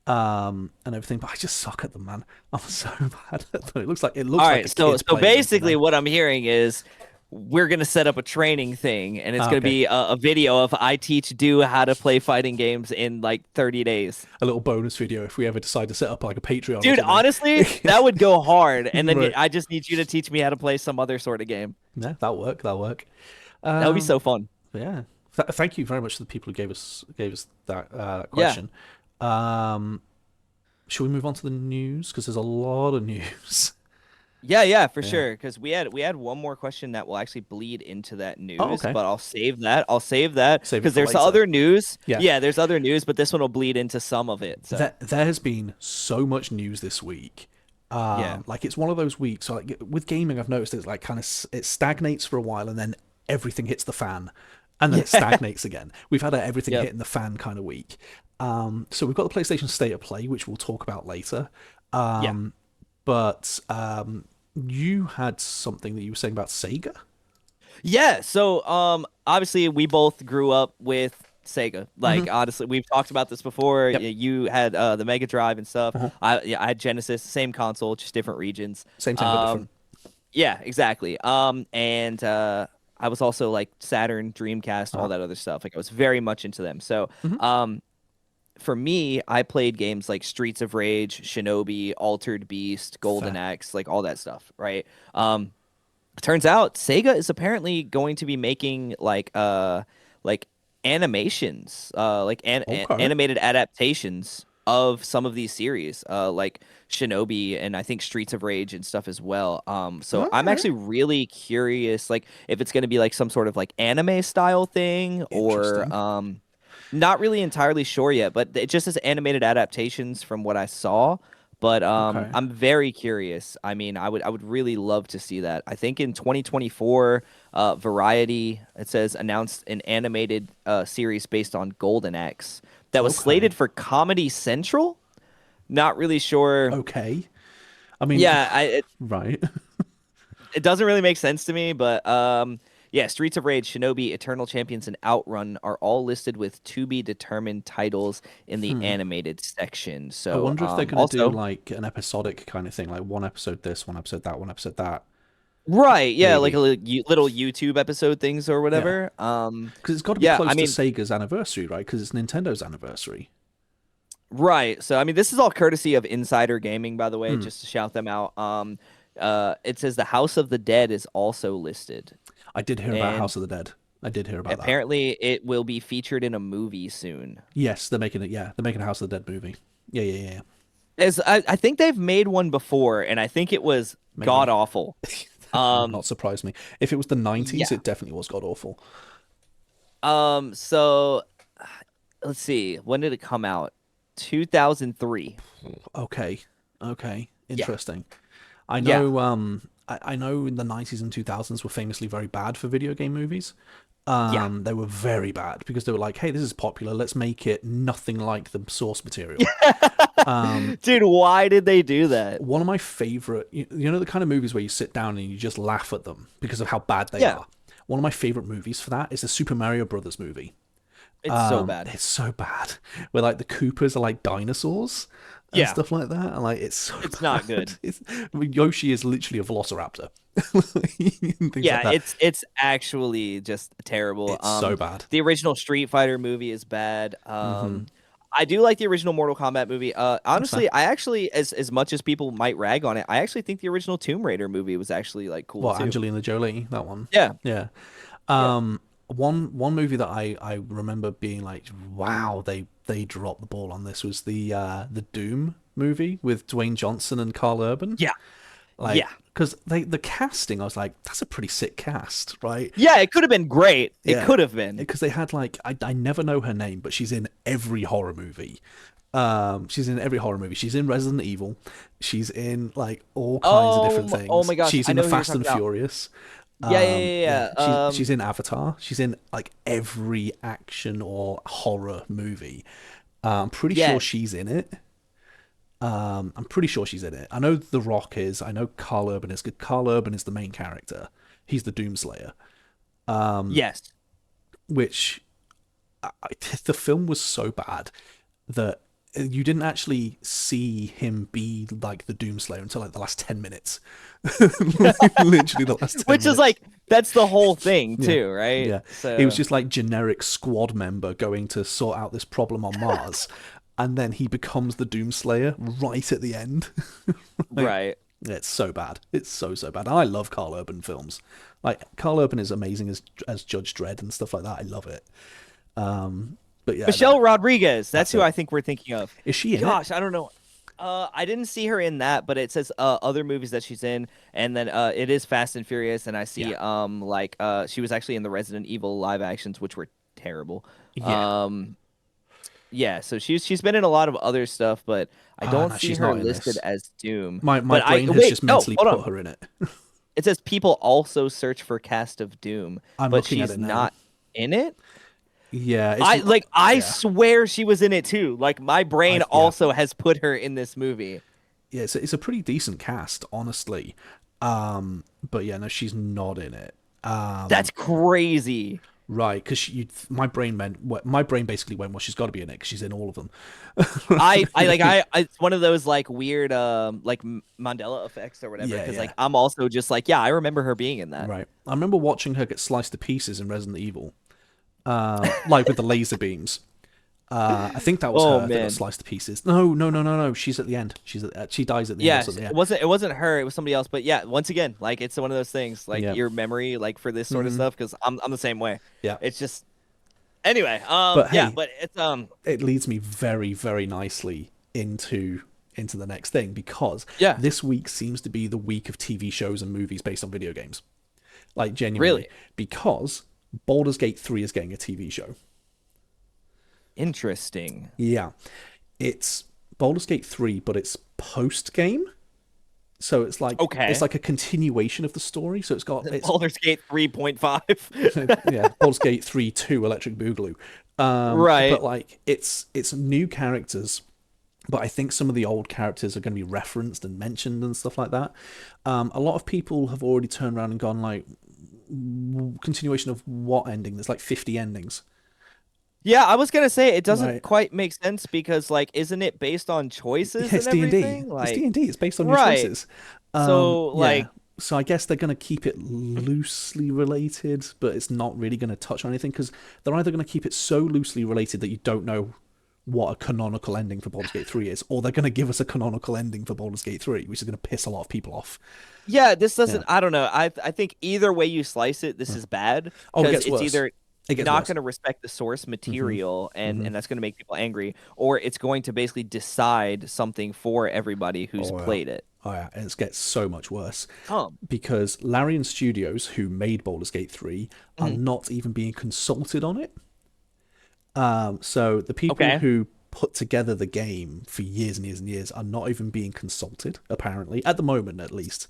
and everything, but I just suck at them, man. I'm so bad at them. It All looks like right, a so kid's so playing them, you basically know. what I'm hearing is we're gonna set up a training thing, and it's Ah, gonna okay, be a video of I teach do how to play fighting games in like 30 days. a little bonus video if we ever decide to set up like a Patreon or Dude, something. honestly, that would go hard. And then Right? I just need you to teach me how to play some other sort of game. Yeah, that'll work. That'll work. That would be Um, so fun. yeah. Thank you very much to the people who gave us that Yeah. question. Um, Shall we move on to the news? Because there's a lot of news. Yeah, yeah, for Yeah. sure. Because we had one more question that will actually bleed into that Oh, news, okay. but I'll save that. I'll save that Save it because for there's later. other news. Yeah. Yeah, there's other news, but this one will bleed into some of it. So There has been so much news this week. yeah. Like it's one of those weeks. So like with gaming, I've noticed it's like kind of it stagnates for a while, and then everything hits the fan, and then it Yeah. stagnates again. We've had a everything Yep. hitting the fan kind of week. So we've got the PlayStation State of Play, which we'll talk about later. Yeah. But you had something that you were saying about Sega. Yeah, so obviously we both grew up with Sega. Hmm. Like honestly, we've talked about this before. Yep. You had the Mega Drive and stuff. Uh-huh. I had Genesis, same console, just different regions. Same but different. Um yeah, exactly. And I was also like Saturn, Dreamcast, all Uh-huh. that other stuff. Like I was very much into them. So Hmm. for me, I played games like Streets of Rage, Shinobi, Altered Beast, Golden Fair. Axe, like all that stuff, right? Turns out Sega is apparently going to be making like animations, Okay. animated adaptations of some of these series, like Shinobi and I think Streets of Rage and stuff as well. So All I'm right. actually really curious, like if it's going to be like some sort of like anime style thing or Interesting. not really entirely sure yet, but it just says animated adaptations from what I saw. But Okay. I'm very curious. I mean, I would really love to see that. I think in 2024, Variety it says announced an animated series based on Golden Axe that was slated Okay. for Comedy Central. Not really sure. Okay. I mean, Yeah, right. it doesn't really make sense to me, but yeah, Streets of Rage, Shinobi, Eternal Champions, and Outrun are all listed with to be determined titles in the Hmm. animated section. I So wonder if they're going to do also like an episodic kind of thing, like one episode this, one episode that, one episode that. right, yeah, like a Maybe. little YouTube episode things or Yeah. whatever. Because it's got to be Yeah, close I to mean, Sega's anniversary, right? Because it's Nintendo's anniversary. right. So I mean, this is all courtesy of Insider Gaming, by the way, Hmm. just to shout them out. It says the House of the Dead is also listed, I did hear about and House of the Dead. I did hear about that. apparently it will be featured in a movie soon. Yes, they're making it. Yeah, they're making a House of the Dead movie. Yeah, yeah, yeah. As I think they've made one before, and I think it was god Maybe. awful. That would Um, not surprise me. If it was the 90s, yeah. it definitely was god awful. So let's see. When did it come out? 2003. Okay. Okay. Yeah. Interesting. I Yeah. know I know in the 90s and 2000s were famously very bad for video game movies. Yeah. They were very bad because they were like, hey, this is popular, let's make it nothing like the source material. Dude, why did they do that? One of my favorite, you know, the kind of movies where you sit down and you just laugh at them because of how bad they Yeah. are. One of my favorite movies for that is the Super Mario Brothers movie. It's so bad. It's so bad. Where like the Koopas are like dinosaurs and Yeah. stuff like that. And like it's so It's not bad. good. I mean, Yoshi is literally a velociraptor. And things like Yeah, that. it's actually just terrible. It's so bad. The original Street Fighter movie is bad. Hmm. I do like the original Mortal Kombat movie. That's fair. Honestly, I actually, as much as people might rag on it, I actually think the original Tomb Raider movie was actually like cool Well, too. Angelina Jolie, that one. Yeah, Yeah. yeah, One movie that I remember being like, wow, they dropped the ball on this was the Doom movie with Dwayne Johnson and Carl Urban. yeah, Like, yeah, because the casting, I was like, that's a pretty sick cast, right? yeah. It could have been great. It Yeah, could have been. because they had like I never know her name, but she's in every horror movie. She's in every horror movie. She's in Resident Evil. She's in like all kinds of different Oh things. my gosh, She's I in the know who you're Fast talking and about. Furious. Yeah, yeah, yeah, Yeah, yeah. she's in Avatar. She's in like every action or horror movie. I'm pretty sure Yes, she's in it. I'm pretty sure she's in it. I know The Rock is. I know Carl Urban is. Carl Urban is the main character. He's the Doomslayer. yes. Which the film was so bad that you didn't actually see him be like the Doomslayer until like the last 10 minutes. Literally the last 10 Which is minutes. like that's the whole thing Yeah. too, right? Yeah. He was So just like generic squad member going to sort out this problem on Mars. And then he becomes the Doomslayer right at the end. Like, right. it's so bad. It's so bad. I love Carl Urban films. Like Carl Urban is amazing as Judge Dredd and stuff like that. I love it. But yeah, Michelle Rodriguez. That's that's who it. I think we're thinking of. Is she in it? Gosh, I don't know. I didn't see her in that, but it says other movies that she's in, and then it is Fast and Furious, and I Yeah. see like she was actually in the Resident Evil live actions, which were terrible. Yeah. Um, yeah, so she's been in a lot of other stuff, but I Ah, don't no, see she's her not in listed this. as Doom. My But I brain has wait, just no, mentally hold put on. her in it. It says people also search for cast of Doom, I'm but looking at she's it now. not in it. Yeah, it's I yeah, swear she was in it too. Like my brain yeah, also has put her in this movie. yeah. It's a pretty decent cast, honestly. But yeah, no, she's not in it. That's crazy. Right, because my brain meant what my brain basically went. Well, she's got to be in it because she's in all of them. It's one of those like weird like Mandela effects or whatever. Yeah, Because yeah. like I'm also just like yeah, I remember her being in that. Right. I remember watching her get sliced to pieces in Resident Evil, like with the laser beams. I think that was Oh her that got man. sliced to pieces. No, no, no, no, no. She's at the end. She dies at the end or Yes, something. Yeah, it wasn't her, it was somebody else. But yeah, once again, like it's one of those things, like yeah, your memory, like for this sort of stuff, because I'm the same way. yeah. It's just anyway, But yeah, hey, but it's it leads me very, very nicely into the next thing because yeah, this week seems to be the week of TV shows and movies based on video games. Like genuinely, really because Baldur's Gate 3 is getting a TV show. interesting. Yeah. It's Baldur's Gate 3, but it's post game. So it's Okay. like a continuation of the story. So it's Baldur's Gate 3.5. yeah, Baldur's Gate 3 2 Electric Boogaloo. But Right. like it's new characters, but I think some of the old characters are going to be referenced and mentioned and stuff like that. A lot of people have already turned around and gone like continuation of what ending? There's like 50 endings. Yeah, I was gonna say it doesn't Right. quite make sense because like isn't it based on Yeah, choices it's and D&D. everything? It's Like D&D. It's based on your right. choices. So Yeah. like So I guess they're going to keep it loosely related, but it's not really going to touch on anything because they're either going to keep it so loosely related that you don't know what a canonical ending for Baldur's Gate 3 is, or they're going to give us a canonical ending for Baldur's Gate 3, which is going to piss a lot of people off. yeah, this Yeah. doesn't I don't know. I think either way you slice it, this is bad Oh, it because gets it's worse. either It gets not worse. going to respect the source Hmm. material Hmm. and that's going to make people angry or it's going to basically decide something for everybody who's Oh, yeah. played it. Oh, yeah. And it gets so much worse Um, because Larian Studios, who made Baldur's Gate 3, are mhm. not even being consulted on it. So the people Okay. who put together the game for years and years and years are not even being consulted, apparently, at the moment at least.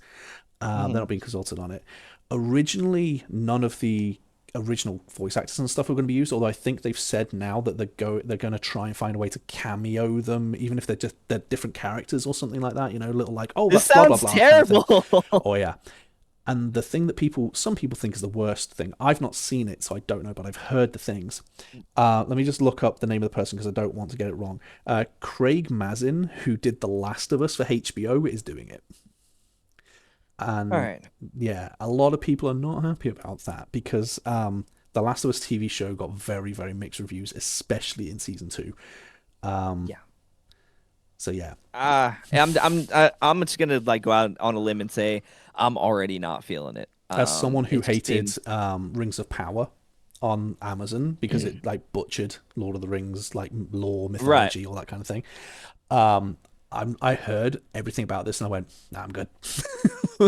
They're Mhm. not being consulted on it. Originally, none of the original voice actors and stuff are going to be used, although I think they've said now that they're going to try and find a way to cameo them, even if they're different characters or something like that, little like, oh, This that's blah blah sounds blah kind of thing. terrible. Oh yeah. And the thing that some people think is the worst thing, I've not seen it, so I don't know, but I've heard the things. Let me just look up the name of the person because I don't want to get it wrong. Craig Mazin, who did The Last of Us for HBO, is doing it. All And right. yeah, a lot of people are not happy about that because The Last of Us TV show got very, very mixed reviews, especially in season 2. Yeah. So yeah, I'm just gonna like go out on a limb and say I'm already not feeling it. as someone who It just hated seems Rings of Power on Amazon because it like butchered Lord of the Rings like lore, right. mythology, all that kind of thing. Um, I heard everything about this and I went, nah, I'm good.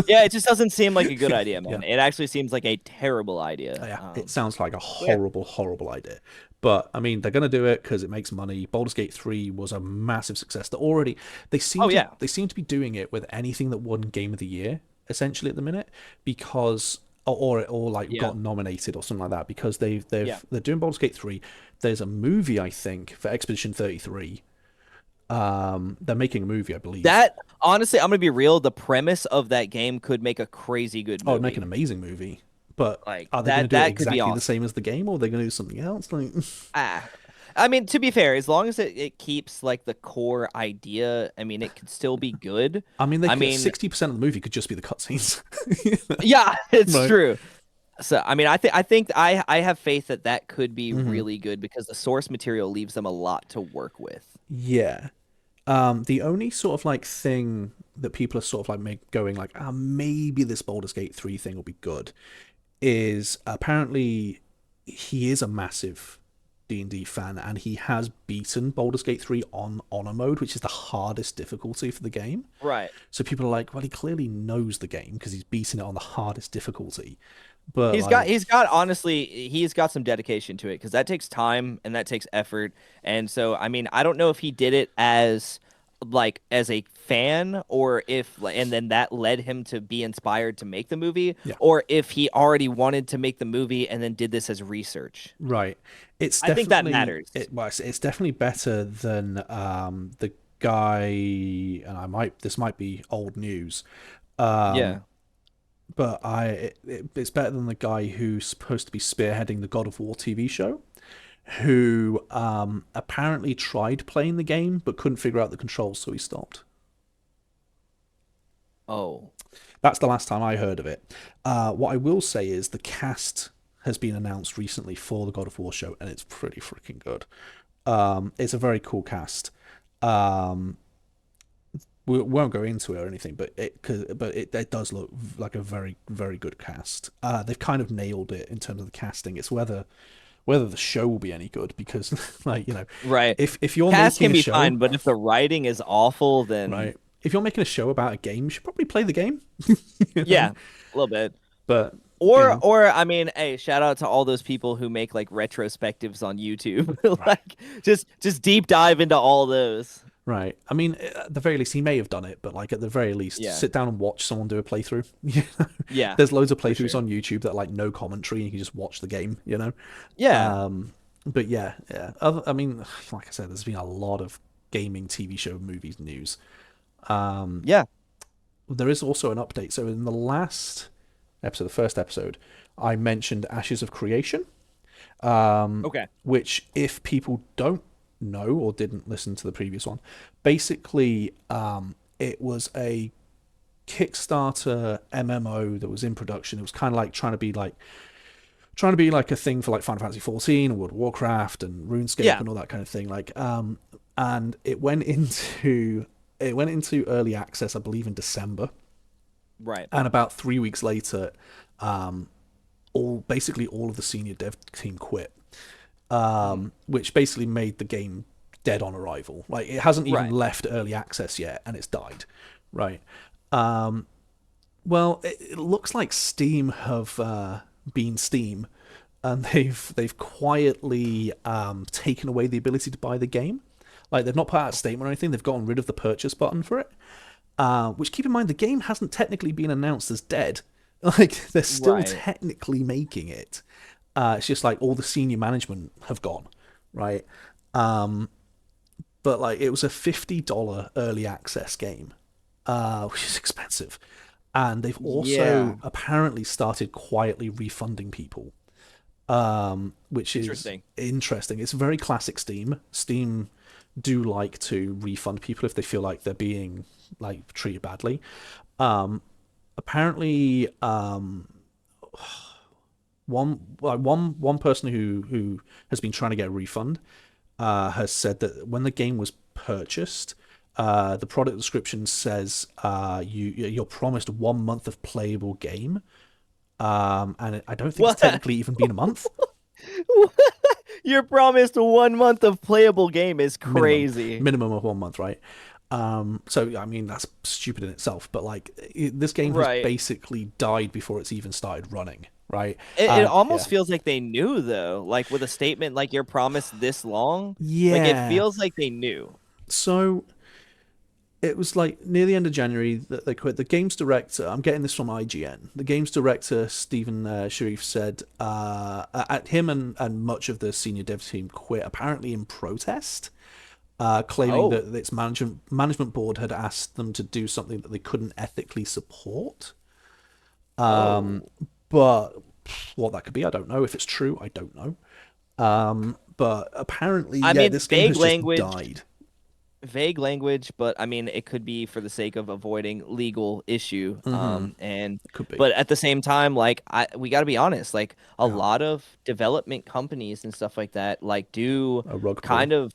Yeah, it just doesn't seem like a good idea, Yeah, man. It actually seems like a terrible idea. yeah, it sounds like a Yeah. horrible, horrible idea. But I mean, they're gonna do it because it makes money. Baldur's Gate 3 was a massive success. Oh yeah. They seem to be doing it with anything that won Game of the Year essentially at the minute because or like Yeah. got nominated or something like that because Yeah. they're doing Baldur's Gate 3. There's a movie I think for Expedition 33. They're making a movie, I believe. That honestly, I'm gonna be real. The premise of that game could make a crazy good Oh, it'd make an movie. amazing movie. But Like are they going to that. do it That could be exactly the awesome. same as the game, or are they going to do something else? Like, Ah, I mean, to be fair, as long as it keeps like the core idea, I mean, it could still be good. I mean, they I could mean, 60% of the movie could just be the cutscenes. yeah, it's Right. true. So, I mean, I have faith that that could be Hmm. really good because the source material leaves them a lot to work with. Yeah. The only sort of like thing that people are sort of like going like, maybe this Baldur's Gate 3 thing will be good is apparently he is a massive D&D fan and he has beaten Baldur's Gate 3 on honor mode, which is the hardest difficulty for the game. Right. So people are like, well, he clearly knows the game because he's beaten it on the hardest difficulty. But He's like, got honestly he's got some dedication to it because that takes time and that takes effort. And so I mean I don't know if he did it as like as a fan or if and then that led him to be inspired to make the movie yeah, or if he already wanted to make the movie and then did this as research. right. It's I think that definitely matters. it's definitely better than the guy, and I might this might be old news, Yeah. but it's better than the guy who's supposed to be spearheading the God of War TV show, who apparently tried playing the game but couldn't figure out the controls, so he stopped. Oh. That's the last time I heard of it. What I will say is the cast has been announced recently for the God of War show, and it's pretty freaking good. It's a very cool cast. Um, we won't go into it or anything, but it does look like a very very good cast. They've kind of nailed it in terms of the casting. It's whether the show will be any good because like Right. if you're Cast making can a be show fine, but if the writing is awful then right, if you're making a show about a game, you should probably play the game. you know, yeah, a little bit. but you Or know, or I mean, hey, shout out to all those people who make like retrospectives on YouTube. right. Like just deep dive into all those. Right. I mean, at the very least, he may have done it, but like at the very least, Yeah. sit down and watch someone do a playthrough. You know? Yeah, There's loads of for playthroughs sure. on YouTube that are, like no commentary, and you can just watch the game. Yeah. But yeah, yeah. I mean, like I said, there's been a lot of gaming, TV show, movies news. Yeah. There is also an update. So in the last episode, the first episode, I mentioned Ashes of Creation, Okay. which if people don't know or didn't listen to the previous one, basically it was a Kickstarter MMO that was in production. It was kind of like trying to be like a thing for like Final Fantasy 14 and World of Warcraft and RuneScape Yeah. and all that kind of thing. And it went into early access, I believe, in December. Right. And about 3 weeks later, all of the senior dev team quit, Mm. which basically made the game dead on arrival. Like it hasn't even Right. left early access yet, and it's died. Right. Um, well, it looks like Steam have been Steam, and they've quietly taken away the ability to buy the game. Like they've not put out a statement or anything. They've gotten rid of the purchase button for it. Which keep in mind the game hasn't technically been announced as dead. Like they're still Right. technically making it. It's just like all the senior management have gone, right? But like it was a $50 early access game, which is expensive, and they've Yeah. also apparently started quietly refunding people, which is Interesting. interesting. It's very classic Steam. Steam do like to refund people if they feel like they're being like treated badly. Apparently, one person who has been trying to get a refund has said that when the game was purchased, the product description says you're promised 1 month of playable game, and I don't think it's What? technically even been a month You're promised 1 month of playable game is minimum, crazy. minimum of 1 month, right? So I mean that's stupid in itself, but like this game has Right. basically died before it's even started running, right? It And yeah, almost feels like they knew though, like with a statement like you're promised this long, like it yeah. feels like they knew. So it was like near the end of January that they quit. The games director, I'm getting this from IGN. The games director Stephen Sharif said at him and much of the senior dev team quit apparently in protest, claiming Oh. that its management board had asked them to do something that they couldn't ethically support. Oh. But what that could be, I don't know. If it's true, I don't know. But apparently, I yeah, mean, this game has just died. vague language, but I mean, it could be for the sake of avoiding legal issue. And Could be. but at the same time, like we got to be honest, like a Yeah, lot of development companies and stuff like that, like do a rug pull. kind of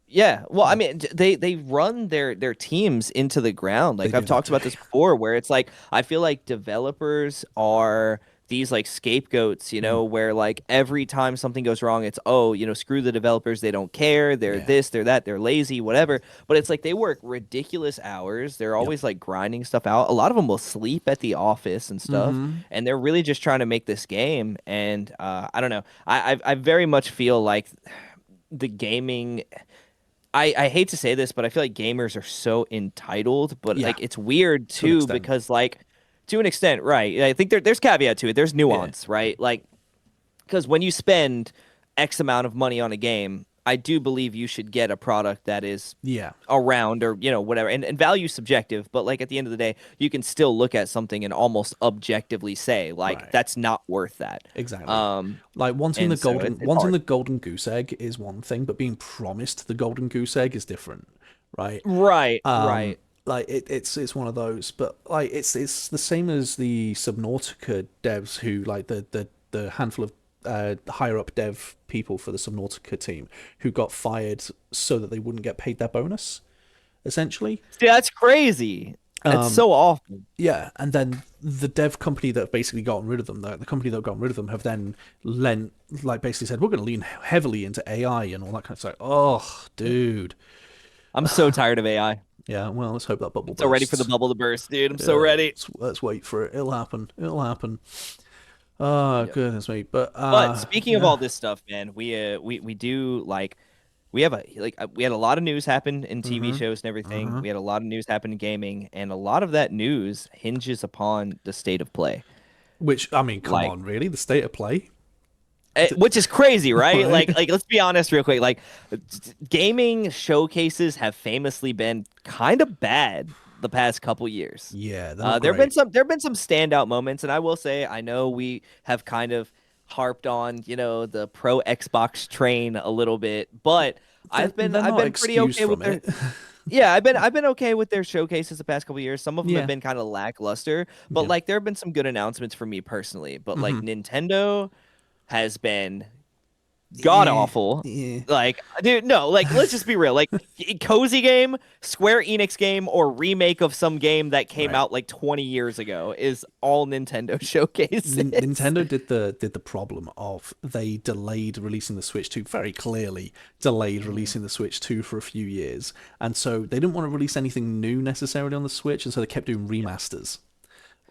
yeah. Well, I Yeah, mean, they run their teams into the ground. they Like do I've that talked too. about this before, where it's like I feel like developers are these like scapegoats, Mm, where like every time something goes wrong, it's oh, screw the developers, they don't care, they're yeah. this, they're that, they're lazy, whatever. But it's like they work ridiculous hours. They're Yep. always like grinding stuff out. A lot of them will sleep at the office and stuff, Mm-hmm. and they're really just trying to make this game. And I don't know. I very much feel like the gaming I hate to say this, but I feel like gamers are so entitled, but Yeah, like it's weird to an too extent. because like to an extent, right? I think there's caveat to it. There's Yeah, nuance, right? Like because when you spend X amount of money on a game, I do believe you should get a product that is yeah, around or whatever. And value subjective, but like at the end of the day, you can still look at something and almost objectively say like right. that's not worth that. Exactly. Um Like and so it's wanting hard. the golden goose egg is one thing, but being promised the golden goose egg is different, right? Right, Um, right. like it's one of those, but like it's the same as the Subnautica devs who like the handful of higher up dev people for the Subnautica team who got fired so that they wouldn't get paid their bonus, essentially. See, that's crazy. It's Um, so awful. yeah, and then the dev company that have basically gotten rid of them, the company that have gotten rid of them, have then lent, like, basically said, we're going to lean heavily into AI and all that kind of stuff. Oh, dude. I'm so tired of AI. Yeah, well, let's hope that bubble I'm so ready for the bursts. bubble to burst, dude. I'm so Yeah, ready. let's wait for it. It'll happen. It'll happen. Oh, Yep. goodness me. But, But speaking of yeah. all this stuff, man, we do like we have we had a lot of news happen in TV Mm-hmm. shows and everything. Mm-hmm. We had a lot of news happen in gaming, and a lot of that news hinges upon the state of play. Which, I mean, come Like on, really? The state of play? which is crazy, right? Right? Like let's be honest real quick. Like gaming showcases have famously been kind of bad the past couple years. Yeah, they're not There have been great. some standout moments, and I will say I know we have kind of harped on the pro Xbox train a little bit, but They're I've not been pretty excused okay with from their it. yeah, I've been okay with their showcases the past couple years. Some of them have Yeah. been kind of lackluster, but Yeah. like there have been some good announcements for me personally. But like Mm-hmm. Nintendo has been god Yeah. awful. Yeah. Like, dude, no, like, let's just be real. Like, cozy game, Square Enix game, or remake of some game that came Right. out like 20 years ago is all Nintendo showcases. Nintendo did the problem of they delayed releasing the Switch 2, very clearly delayed Mhm. releasing the Switch 2 for a few years, and so they didn't want to release anything new necessarily on the Switch, and so they kept doing Yeah, remasters,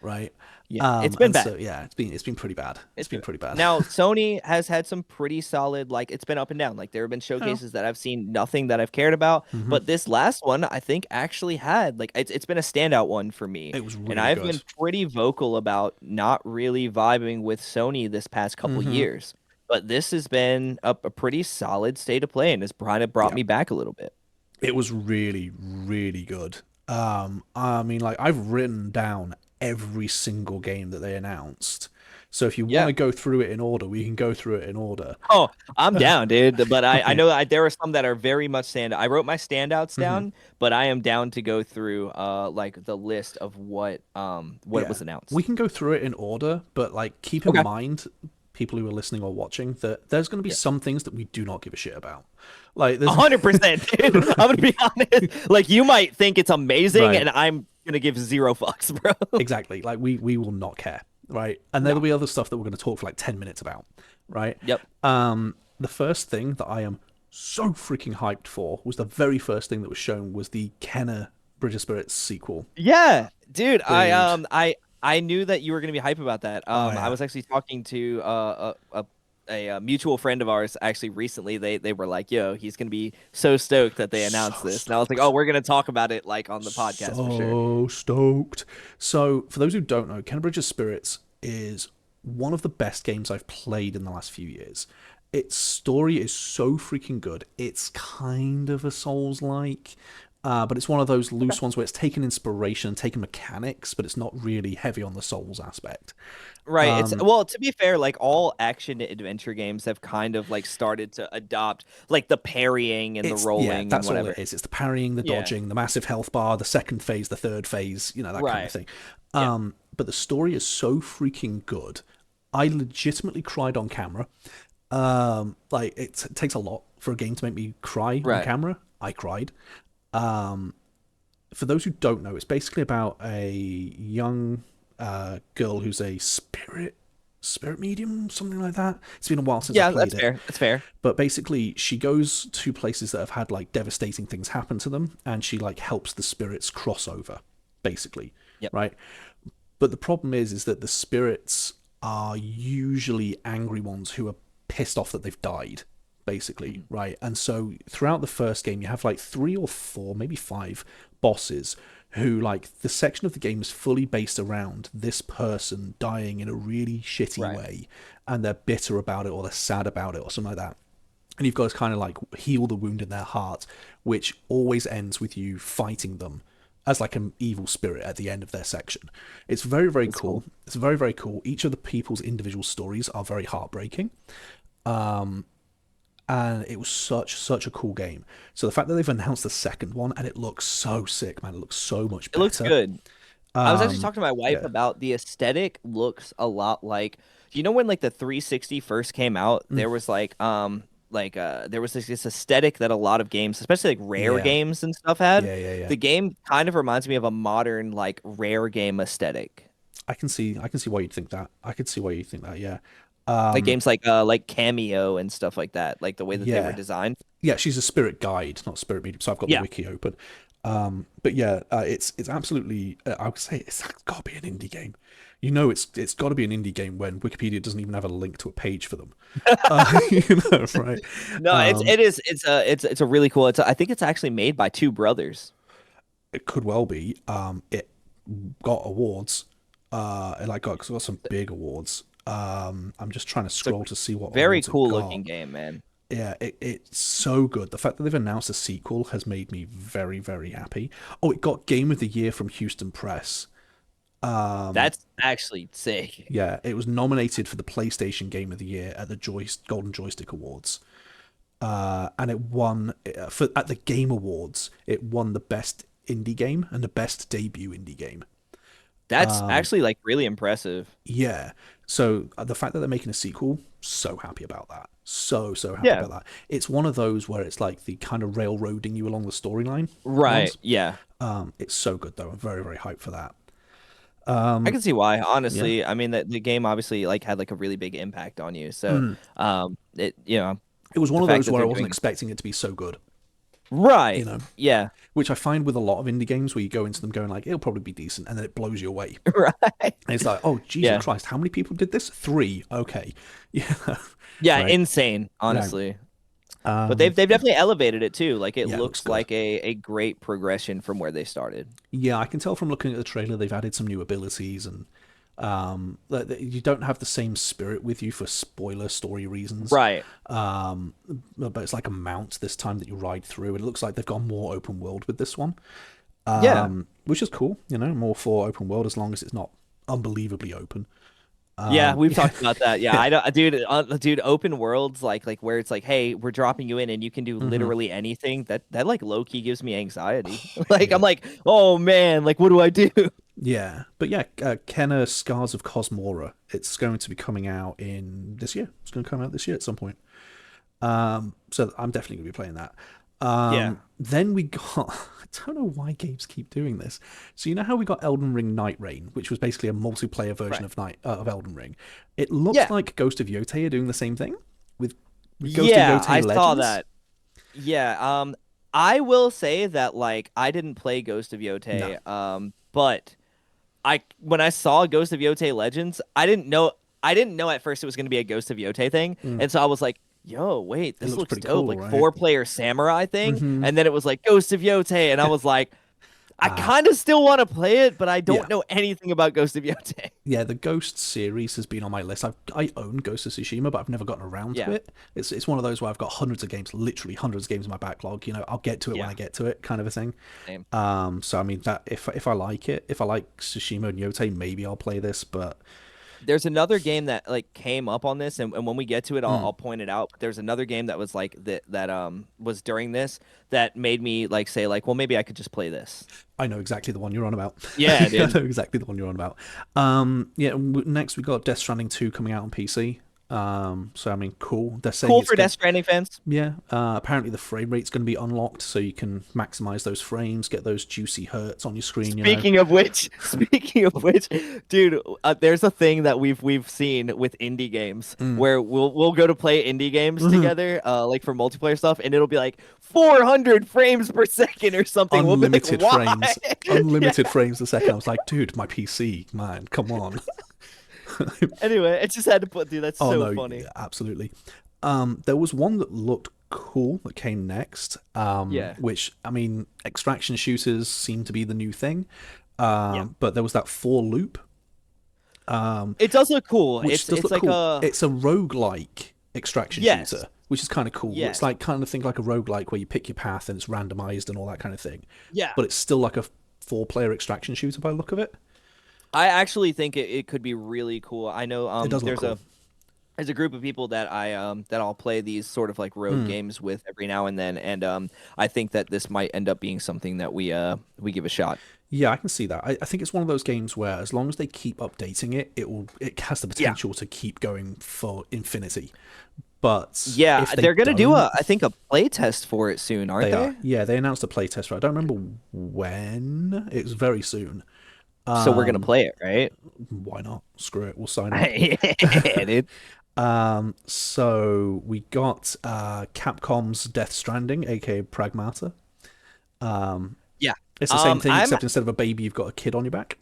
right? yeah, it's been And bad. so yeah, it's been pretty bad. It's It's been been pretty bad. now Sony has had some pretty solid like it's been up and down. Like there have been Oh. showcases that I've seen nothing that I've cared about, Hmm. but this last one I think actually had like it's been a standout one for me. It was And really I've good. been pretty vocal about not really vibing with Sony this past couple Hmm. years. But this has been a pretty solid state of play and has kind of brought Yeah, me back a little bit. it was really really good. I mean, like I've written down every single game that they announced. So if you want Yeah. to go through it in order, we can go through it in order. Oh, I'm down, dude. But I Okay. know there are some that are very much stand. I wrote my standouts Hmm. down, but I am down to go through like the list of what Yeah. was We announced. can go through it in order, but like keep in Okay. mind people who are listening or watching, that there's going to be Yeah. some things that we do not give a shit about. Like there's 100%, dude. I'm gonna be honest. Like you might think it's amazing, right, and I'm gonna give zero fucks, bro. exactly. Like we will not care, right? And there'll No. be other stuff that we're going to talk for like 10 minutes about, right? Yep. The first thing that I am so freaking hyped for was the very first thing that was shown was the Kenna Bridge of Spirits sequel, Yeah, dude. dude. I knew that you were gonna be hype about that. Oh I yeah, was actually talking to a mutual friend of ours actually recently. They were like, "Yo, he's gonna be so stoked that they announced so this," and I was like, "Oh, stoked. we're gonna talk about it like on the podcast for sure." So stoked. So, for those who don't know, Kenna Bridge of Spirits is one of the best games I've played in the last few years. Its story is so freaking good. It's kind of a Souls like, but it's one of those loose ones where it's taken inspiration and taken mechanics, but it's not really heavy on the Souls aspect. Right. It's well, to be fair, like all action adventure games have kind of like started to adopt like the parrying and the Yeah, rolling and that's all whatever. it is. It's the parrying, the Yeah. dodging, the massive health bar, the second phase, the third phase, that kind of Right. thing. Yeah. But the story is so freaking good. I legitimately cried on camera. Like it takes a lot for a game to make me cry on Right. camera. I cried. For those who don't know, it's basically about a young girl who's a spirit medium, something like that. It's been a while since I Yeah, played that's it. fair. That's fair. But basically, she goes to places that have had like devastating things happen to them, and she like helps the spirits cross over, basically, Yep. right? But the problem is that the spirits are usually angry ones who are pissed off that they've died, basically, Mhm. right? And so throughout the first game, you have like three or four, maybe five bosses who like the section of the game is fully based around this person dying in a really shitty Right. way, and they're bitter about it or they're sad about it or something like that. And you've got to kind of like heal the wound in their heart, which always ends with you fighting them as like an evil spirit at the end of their section. It's very, very That's cool. cool. It's very, very cool. Each of the people's individual stories are very heartbreaking. And it was such a cool game. So the fact that they've announced the second one and it looks so sick, man, it looks so much It looks better. good. I was actually talking to my wife Yeah. about the aesthetic looks a lot like you know when like the 360 first came out, Mm, there was there was this aesthetic that a lot of games, especially like rare yeah. games and stuff had. Yeah. The game kind of reminds me of a modern like rare game aesthetic. I can see why you'd think that. I could see why you'd think that, yeah. Like games like Cameo and stuff like that, like the way that they were Yeah. designed. Yeah, she's a spirit guide, not spirit medium. So I've got the Yeah. wiki open. But yeah, it's absolutely. I would say it's got to be an indie game. It's got to be an indie game when Wikipedia doesn't even have a link to a page for them. Right? No, Um, it's a really cool. I think it's actually made by two brothers. it could well be. It got awards. It like got some big awards. I'm just trying to It's a scroll to see what very awards it cool got. looking game, man. Yeah, it's so good. The fact that they've announced a sequel has made me very, very happy. Oh, it got Game of the Year from Houston Press. That's actually sick. Yeah, it was nominated for the PlayStation Game of the Year at the Golden Joystick Awards. And it won for at the Game Awards. It won the best indie game and the best debut indie game. That's actually like really impressive. Yeah. So the fact that they're making a sequel, so happy about that. So happy Yeah. about that. It's one of those where it's like the kind of railroading you along the storyline Right. ones. Yeah. It's so good though. I'm very, very hyped for that. I can see why, Yeah. honestly. I mean, the game obviously like had like a really big impact on you. So, it It was one the of fact those that where I they're wasn't doing expecting it to be so good, you right. know, Yeah. which I find with a lot of indie games where you go into them going like, it'll probably be decent, and then it blows you away. Right. And it's like, oh, Jesus Yeah. Christ, how many people did this? Three. Okay. Yeah. Yeah, Right. insane, Right. honestly. But they've definitely elevated it too. Like it Yeah, it looks looks good. like a great progression from where they started. Yeah, I can tell from looking at the trailer they've added some new abilities and that you don't have the same spirit with you for spoiler story reasons. Right. But it's like a mount this time that you ride through. It looks like they've gone more open world with this one, Yeah. which is cool. More for open world as long as it's not unbelievably open. Yeah, we've talked about that. Yeah, Yeah. I don't, dude, open worlds like where it's like, hey, we're dropping you in and you can do Hmm. literally anything. That like low key gives me anxiety. Like Hate I'm it. like, oh man, like what do I do? Yeah, but yeah, Kenna Scars of Cosmora. It's going to be coming out in this year. It's going to come out this year at some point. So I'm definitely going to be playing that. Yeah. Then we got. I don't know why games keep doing this. So you know how we got Elden Ring Night Rain, which was basically a multiplayer version Right. of Elden Ring. It looks Yeah. like Ghost of Yotei are doing the same thing with Ghost of Yeah, Yotei I saw Legends. that. Yeah, I will say that like I didn't play Ghost of No, Yotei, but I when I saw Ghost of Yotei Legends, I didn't know at first it was going to be a Ghost of Yotei thing, mm, and so I was like, "Yo, wait, it this looks looks pretty dope!" cool, Like right? four-player samurai thing, Mm-hmm. and then it was like Ghost of Yotei, and I was like, I Uh, kind of still want to play it, but I yeah. don't know anything about Ghost of Yotei. Yeah, the Ghost series has been on my list. I own Ghost of Tsushima, but I've never gotten around to Yeah, it. It's one of those where I've got hundreds of games, literally hundreds of games in my backlog. You know, I'll get to it when yeah, I get to it, kind of a thing. same. So I mean that if I like it, if I like Tsushima and Yotei, maybe I'll play this. But There's another game that like came up on this, and when we get to it, I'll, mm, I'll point it out. But there's another game that was like that was during this that made me like say like, well, maybe I could just play this. I know exactly the one you're on about. Yeah, I dude. know exactly the one you're on about. Yeah. Next we got Death Stranding 2 coming out on PC. So I mean, cool. They're saying Cool it's for going. Death Stranding fans. Yeah, apparently the frame rate's going to be unlocked, so you can maximize those frames, get those juicy hertz on your screen. You know. Speaking of which, dude, there's a thing that we've seen with indie games Mm. where we'll go to play indie games Mhm. together, like for multiplayer stuff, and it'll be like 400 frames per second or something. We'll be like, Unlimited why? frames, Yeah. unlimited frames a second. I was like, dude, my PC, man, come on. Anyway, I just had to put, dude, that's Oh so no, funny. yeah, absolutely. There was one that looked cool that came next. Yeah. Which I mean, extraction shooters seem to be the new thing. Yeah. But there was that four loop, It does look cool. which It's does it's look like cool. a It's a roguelike extraction yes. shooter, which is kind of cool. It's Yes. like kind of think like a roguelike where you pick your path and it's randomized and all that kind of thing. Yeah. But it's still like a four-player extraction shooter by the look of it. I actually think it could be really cool. I know It does look cool. there's a group of people that that I'll play these sort of like road Mm. games with every now and then, and I think that this might end up being something that we give a shot. Yeah, I can see that. I think it's one of those games where as long as they keep updating it, it has the Yeah. potential to keep going for infinity. But Yeah, if they they're gonna do don't, a I think a play test for it soon, aren't they are. they? Yeah, they announced a playtest for it. I don't remember when. It was very soon. So we're gonna play it, right? Why not? Screw it. We'll sign up. Yeah, dude. So we got Capcom's Death Stranding, aka Pragmata. Um, Yeah. it's the same thing, I'm except instead of a baby, you've got a kid on your back.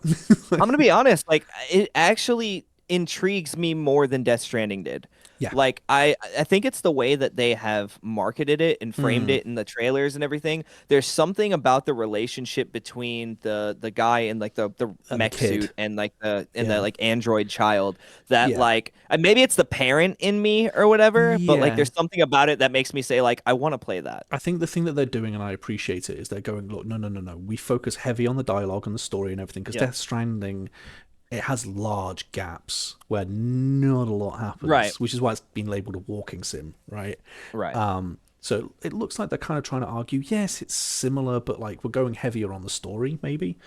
I'm gonna be honest, like it actually intrigues me more than Death Stranding did. Yeah. Like I think it's the way that they have marketed it and framed Mm. it in the trailers and everything. There's something about the relationship between the guy in like the And the mech suit kid. and like the Yeah. like android child that Yeah. like maybe it's the parent in me or whatever, but like Yeah. there's something about it that makes me say like I want to play that. I think the thing that they're doing, and I appreciate it, is they're going, look, no, no, no, no. We focus heavy on the dialogue and the story and everything, because Yeah. Death Stranding, it has large gaps where not a lot Right. happens, which is why it's been labeled a walking sim, right? Right. So it looks like they're kind of trying to argue, yes, it's similar, but like we're going heavier on the story, maybe.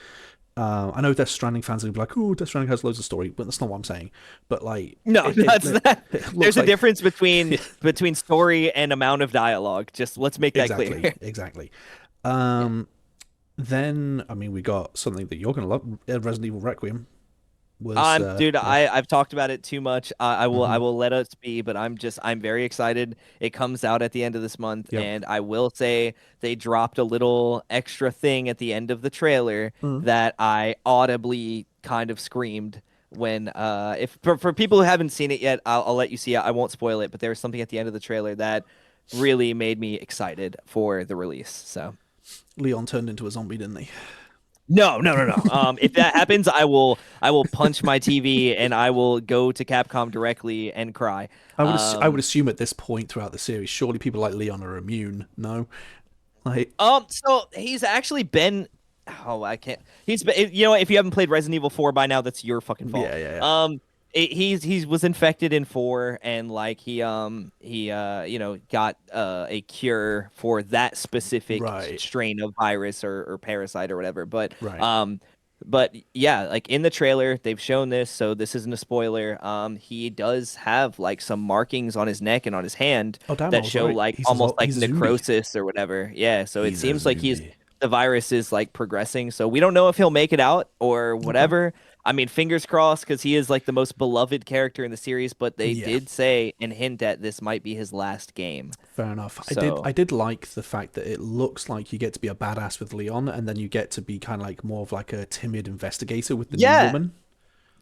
I know Death Stranding fans are gonna be like, oh, Death Stranding has loads of story, but that's not what I'm saying. But like, No, that's not. it looks There's a like difference between story and amount of dialogue. Just let's make that exactly, clear. exactly. Yeah. Um, then I mean, we got something that you're gonna love. Resident Evil Requiem was, Dude, yeah. I've talked about it too much. I Hmm. will let us be, but I'm very excited. It comes out at the end of this month, Yep. and I will say they dropped a little extra thing at the end of the trailer Mm. that I audibly kind of screamed when if for people who haven't seen it yet, I'll let you see it. I won't spoil it, but there was something at the end of the trailer that really made me excited for the release. So. Leon turned into a zombie, didn't he? No, no, no, no. If that happens, I will punch my TV and I will go to Capcom directly and cry. I would assume at this point throughout the series, surely people like Leon are immune. No, like, So he's actually been. Oh, I can't. He's been. You know, what, if you haven't played Resident Evil 4 by now, that's your fucking fault. yeah, yeah, yeah. He was infected in 4, and like he got a cure for that specific Right, strain of virus or parasite or whatever. But right. But yeah, like in the trailer, they've shown this, so this isn't a spoiler. He does have like some markings on his neck and on his hand Oh damn, I that was show right. like almost like He's a zombie. necrosis or whatever. Yeah, so it He's a seems like zombie. the virus is like progressing. So we don't know if he'll make it out or Okay. whatever. I mean, fingers crossed because he is like the most beloved character in the series, but they Yeah. did say and hint at this might be his last game. Fair enough. So I did like the fact that it looks like you get to be a badass with Leon, and then you get to be kind of like more of like a timid investigator with the new yeah, woman.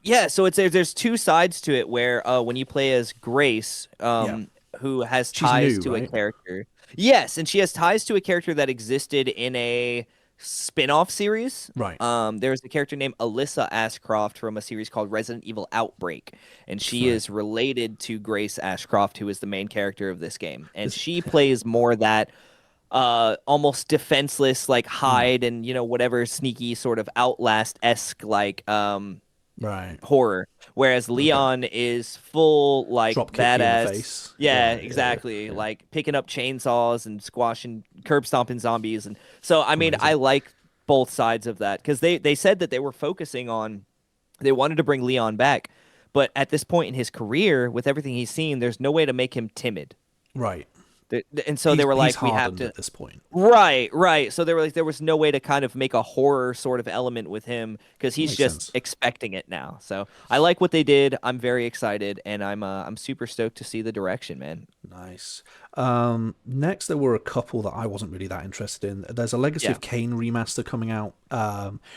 yeah, so it's there's two sides to it where when you play as Grace, Yeah, who has she's ties new, to a right? character. Yes, and she has ties to a character that existed in a spin-off series. Right. There's a character named Alyssa Ashcroft from a series called Resident Evil Outbreak, and she Right. is related to Grace Ashcroft, who is the main character of this game. And This. she plays more that almost defenseless like Mm, hide and whatever sneaky sort of Outlast-esque like right. horror, whereas Okay. Leon is full like Drop kick you in the badass. face. Yeah, Yeah. Yeah. Yeah. exactly. Yeah. Like picking up chainsaws and squashing, curb stomping zombies, and so I mean, I Amazing. like both sides of that because they said that they were focusing on they wanted to bring Leon back, but at this point in his career, with everything he's seen, there's no way to make him timid. Right. And so they were He's like, we have hardened to. at this point. Right, right. So they were like, there was no way to kind of make a horror sort of element with him because That he's makes just sense. expecting it now. So I like what they did. I'm very excited, and I'm super stoked to see the direction, man. Nice. Next, there were a couple that I wasn't really that interested in. There's a Legacy Yeah. of Kain remaster coming out.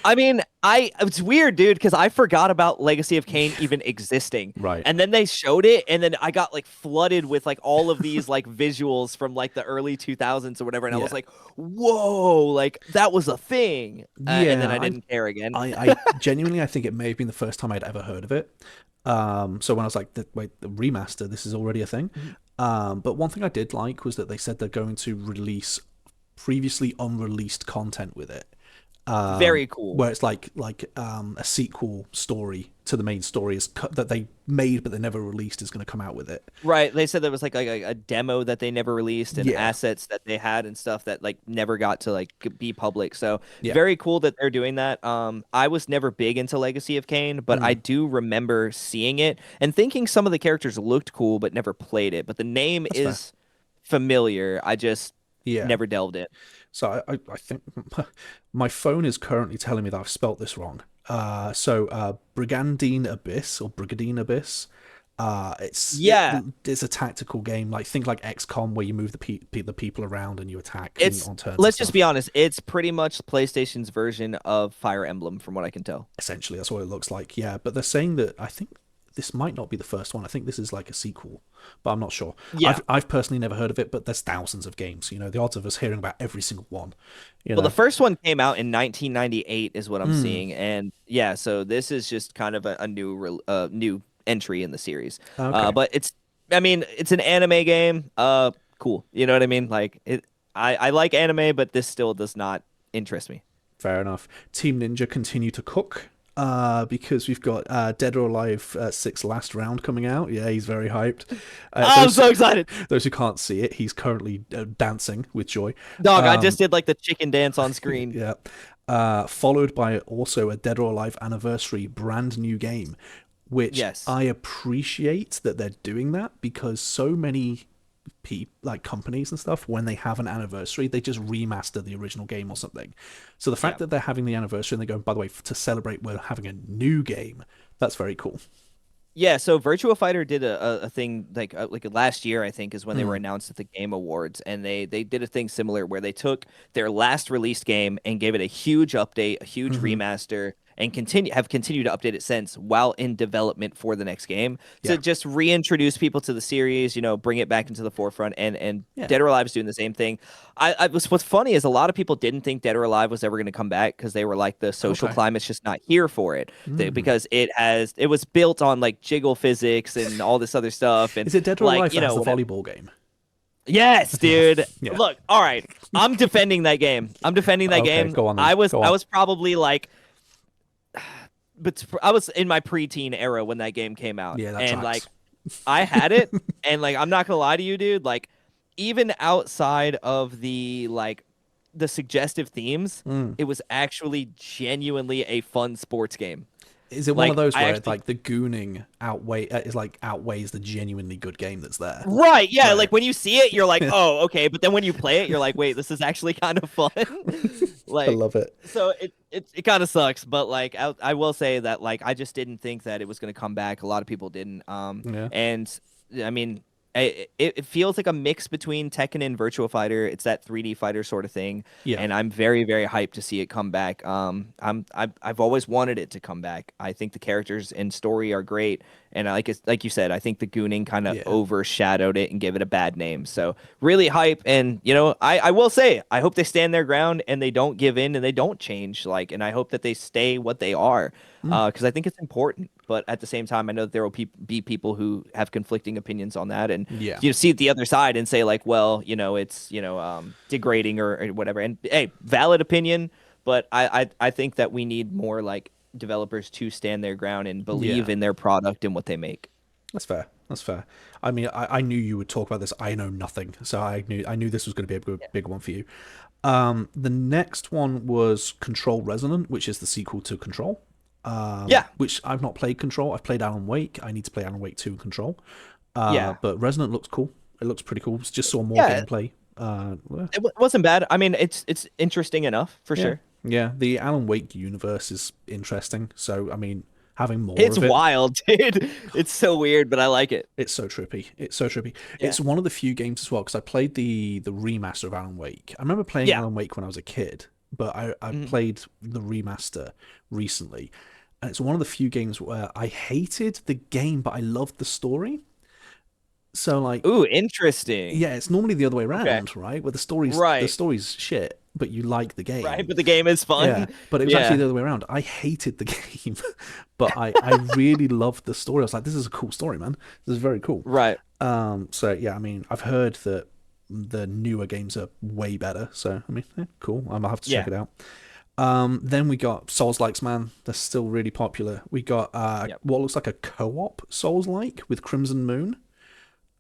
I mean, it's weird, dude, because I forgot about Legacy of Kain even existing. Right. And then they showed it, and then I got like flooded with like all of these like visuals from like the early 2000s or whatever, and I was Yeah. like, "Whoa, like that was a thing." And then Yeah. I didn't care again. I genuinely, I think it may have been the first time I'd ever heard of it. So when I was like, wait, the remaster, this is already a thing. But one thing I did like was that they said they're going to release previously unreleased content with it. Very cool. Where it's a sequel story to the main story that they made but they never released is going to come out with it. Right. They said there was like a demo that they never released and Yeah, assets that they had and stuff that like never got to like be public. So yeah. very cool that they're doing that. I was never big into Legacy of Kain, but I Mm, do remember seeing it and thinking some of the characters looked cool, but never played it. But the name that's fair. is familiar. I just Yeah. never delved in. So I think my phone is currently telling me that I've spelt this wrong. Brigandine Abyss or Brigadine Abyss. Yeah. It's a tactical game, like think like XCOM, where you move the people around and you attack It's on turns and let's just be stuff. honest, it's pretty much PlayStation's version of Fire Emblem from what I can tell. Essentially, that's what it looks like. Yeah, but they're saying that I think this might not be the first one. I think this is like a sequel, but I'm not sure. Yeah. I've personally never heard of it, but there's thousands of games. You know, the odds of us hearing about every single one. You Well, the know. first one came out in 1998 is what I'm Mm, seeing, and yeah, so this is just kind of a new entry in the series. okay. But I mean, it's an anime game. Cool. You know what I mean? Like it, I like anime, but this still does not interest me. Fair enough. Team Ninja continue to cook. Because we've got Dead or Alive 6 Last Round coming out. Yeah, he's very hyped. I'm so excited, Those who can't see it, he's currently dancing with joy. dog. I just Um, did like the chicken dance on screen. yeah. Followed by also a Dead or Alive anniversary brand new game, which Yes. I appreciate that they're doing that because so many like companies and stuff, when they have an anniversary, they just remaster the original game or something. So the fact Yeah. that they're having the anniversary and they're going, by the way, to celebrate, we're having a new game. That's very cool. Yeah, so Virtua Fighter did a thing like last year I think is when they were Mm, announced at the Game Awards and they did a thing similar where they took their last released game and gave it a huge update, a huge hmm. remaster and continued to update it since while in development for the next game to Yeah, just reintroduce people to the series, bring it back into the forefront and yeah. Dead or Alive is doing the same thing. What's funny is a lot of people didn't think Dead or Alive was ever going to come back because they were like the social Okay. climate's just not here for it Mm. because it was built on like jiggle physics and all this other stuff and Is it Dead or like Alive that has the whatever. volleyball game? Yes, Yeah, dude. yeah. Look, all right. I'm defending that game. I'm defending that Okay, game. go on then. I was Go I on. was probably like but I was in my preteen era when that game came out Yeah, that and like tracks. I had it and like I'm not gonna lie to you, dude, like even outside of the like the suggestive themes, Mm. it was actually genuinely a fun sports game. Is it one of Like those I where actually like the gooning outweighs the genuinely good game that's there? Right, yeah, Right. like when you see it, you're like, oh, okay, but then when you play it, you're like, wait, this is actually kind of fun. I Like, love it. so it kind of sucks, but like I will say that like I just didn't think that it was gonna come back. A lot of people didn't. Yeah. And I mean, it feels like a mix between Tekken and Virtua Fighter. It's that 3D fighter sort of thing, Yeah. and I'm very very hyped to see it come back. I've always wanted it to come back. I think the characters and story are great. And like you said, I think the gooning kind of Yeah. overshadowed it and gave it a bad name. So really hype. And I will say, I hope they stand their ground and they don't give in and they don't change. Like, and I hope that they stay what they are, Mm. because I think it's important. But at the same time, I know that there will be people who have conflicting opinions on that, and Yeah. see it the other side and say like, well, it's degrading or whatever. And hey, valid opinion. But I think that we need more like developers to stand their ground and believe Yeah. in their product and what they make. That's fair. That's fair. I mean, I knew you would talk about this. I know nothing, so I knew this was going to be a good, big one for you. The next one was Control Resonant, which is the sequel to Control. Yeah, Which I've not played Control. I've played Alan Wake. I need to play Alan Wake 2 and Control. yeah, But Resonant looks cool. It looks pretty cool. Just saw more yeah. gameplay. Well, Wasn't bad. I mean, it's interesting enough for yeah, sure. yeah. The Alan Wake universe is interesting. So I mean, having more It's of it, wild, dude. It's so weird, but I like it. it's so trippy. It's so trippy. Yeah, It's one of the few games as well because I played the remaster of Alan Wake. I remember playing yeah. Alan Wake when I was a kid, but I Mhm. played the remaster recently, and it's one of the few games where I hated the game, but I loved the story. So like, Ooh, interesting. yeah, it's normally the other way Okay, around, right? Where the right, story's shit, but you like the right. game. But the game is Yeah, fun. but it was actually Yeah, the other way around. I hated the game, but I really loved the story. I was like, this is a cool story, man. This is very cool. right. So yeah, I mean, I've heard that the newer games are way better. So I mean, cool. I'll have to check Yeah, it out. Then we got Souls likes, man. They're still really popular. We got yep, what looks like a co-op Souls like with Crimson Moon.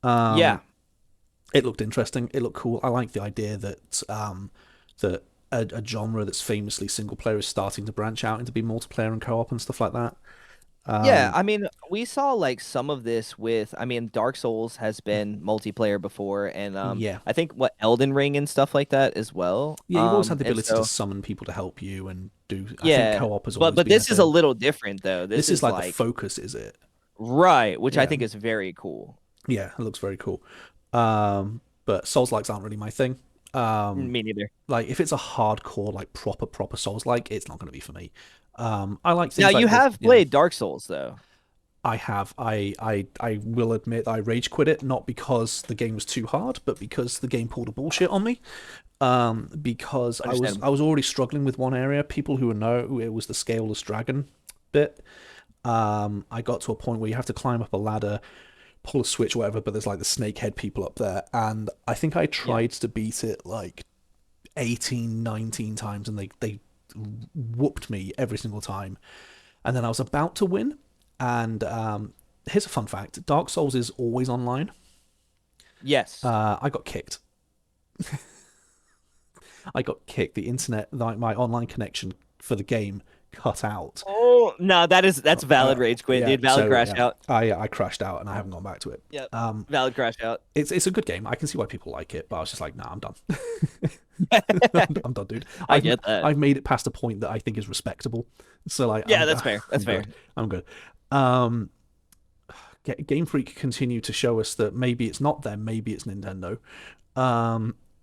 yeah. It looked interesting. It looked cool. I like the idea that a genre that's famously single player is starting to branch out into be multiplayer and co-op and stuff like that. Yeah, Um, I mean, we saw like some of this with, I mean, Dark Souls has been multiplayer before, and yeah, I think what Elden Ring and stuff like that as well. yeah. You've always had the And ability to so summon people to help you and do. I think yeah, co-op has but always but been a this is a thing. little different though. This This is is like the like focus, is it? right, which I Yeah, think is very cool. yeah. It looks very cool. But Souls likes aren't really my thing. Me neither. Like if it's a hardcore, like proper Souls like, it's not going to be for me. I like Now things you like have played Dark Souls though. I have. I will admit I rage quit it not because the game was too hard, but because the game pulled a bullshit on me. Because I Understandable. was already struggling with one area. People who know it was the scaleless dragon bit. I got to a point where you have to climb up a ladder, pull a switch, or whatever. But there's like the snakehead people up there, and I think I Yeah. tried to beat it like 18, 19 times, and they whooped me every single time. And then I was about to win, and here's a fun fact: Dark Souls is always online. Yes. I got kicked. I got kicked. The internet, like my online connection for the game, cut out. Oh no, that's valid rage quit, Yeah, dude. Valid so crash yeah, out. I crashed out and I haven't gone back to it. Yep. Valid crash out. It's a good game. I can see why people like it, but I was just like, nah, I'm done. I'm done, dude. I get that. I've made it past a point that I think is respectable. So like, Yeah, that's fair. That's I'm fair. good. I'm good. Um, Game Freak continue to show us that maybe it's not them, maybe it's Nintendo.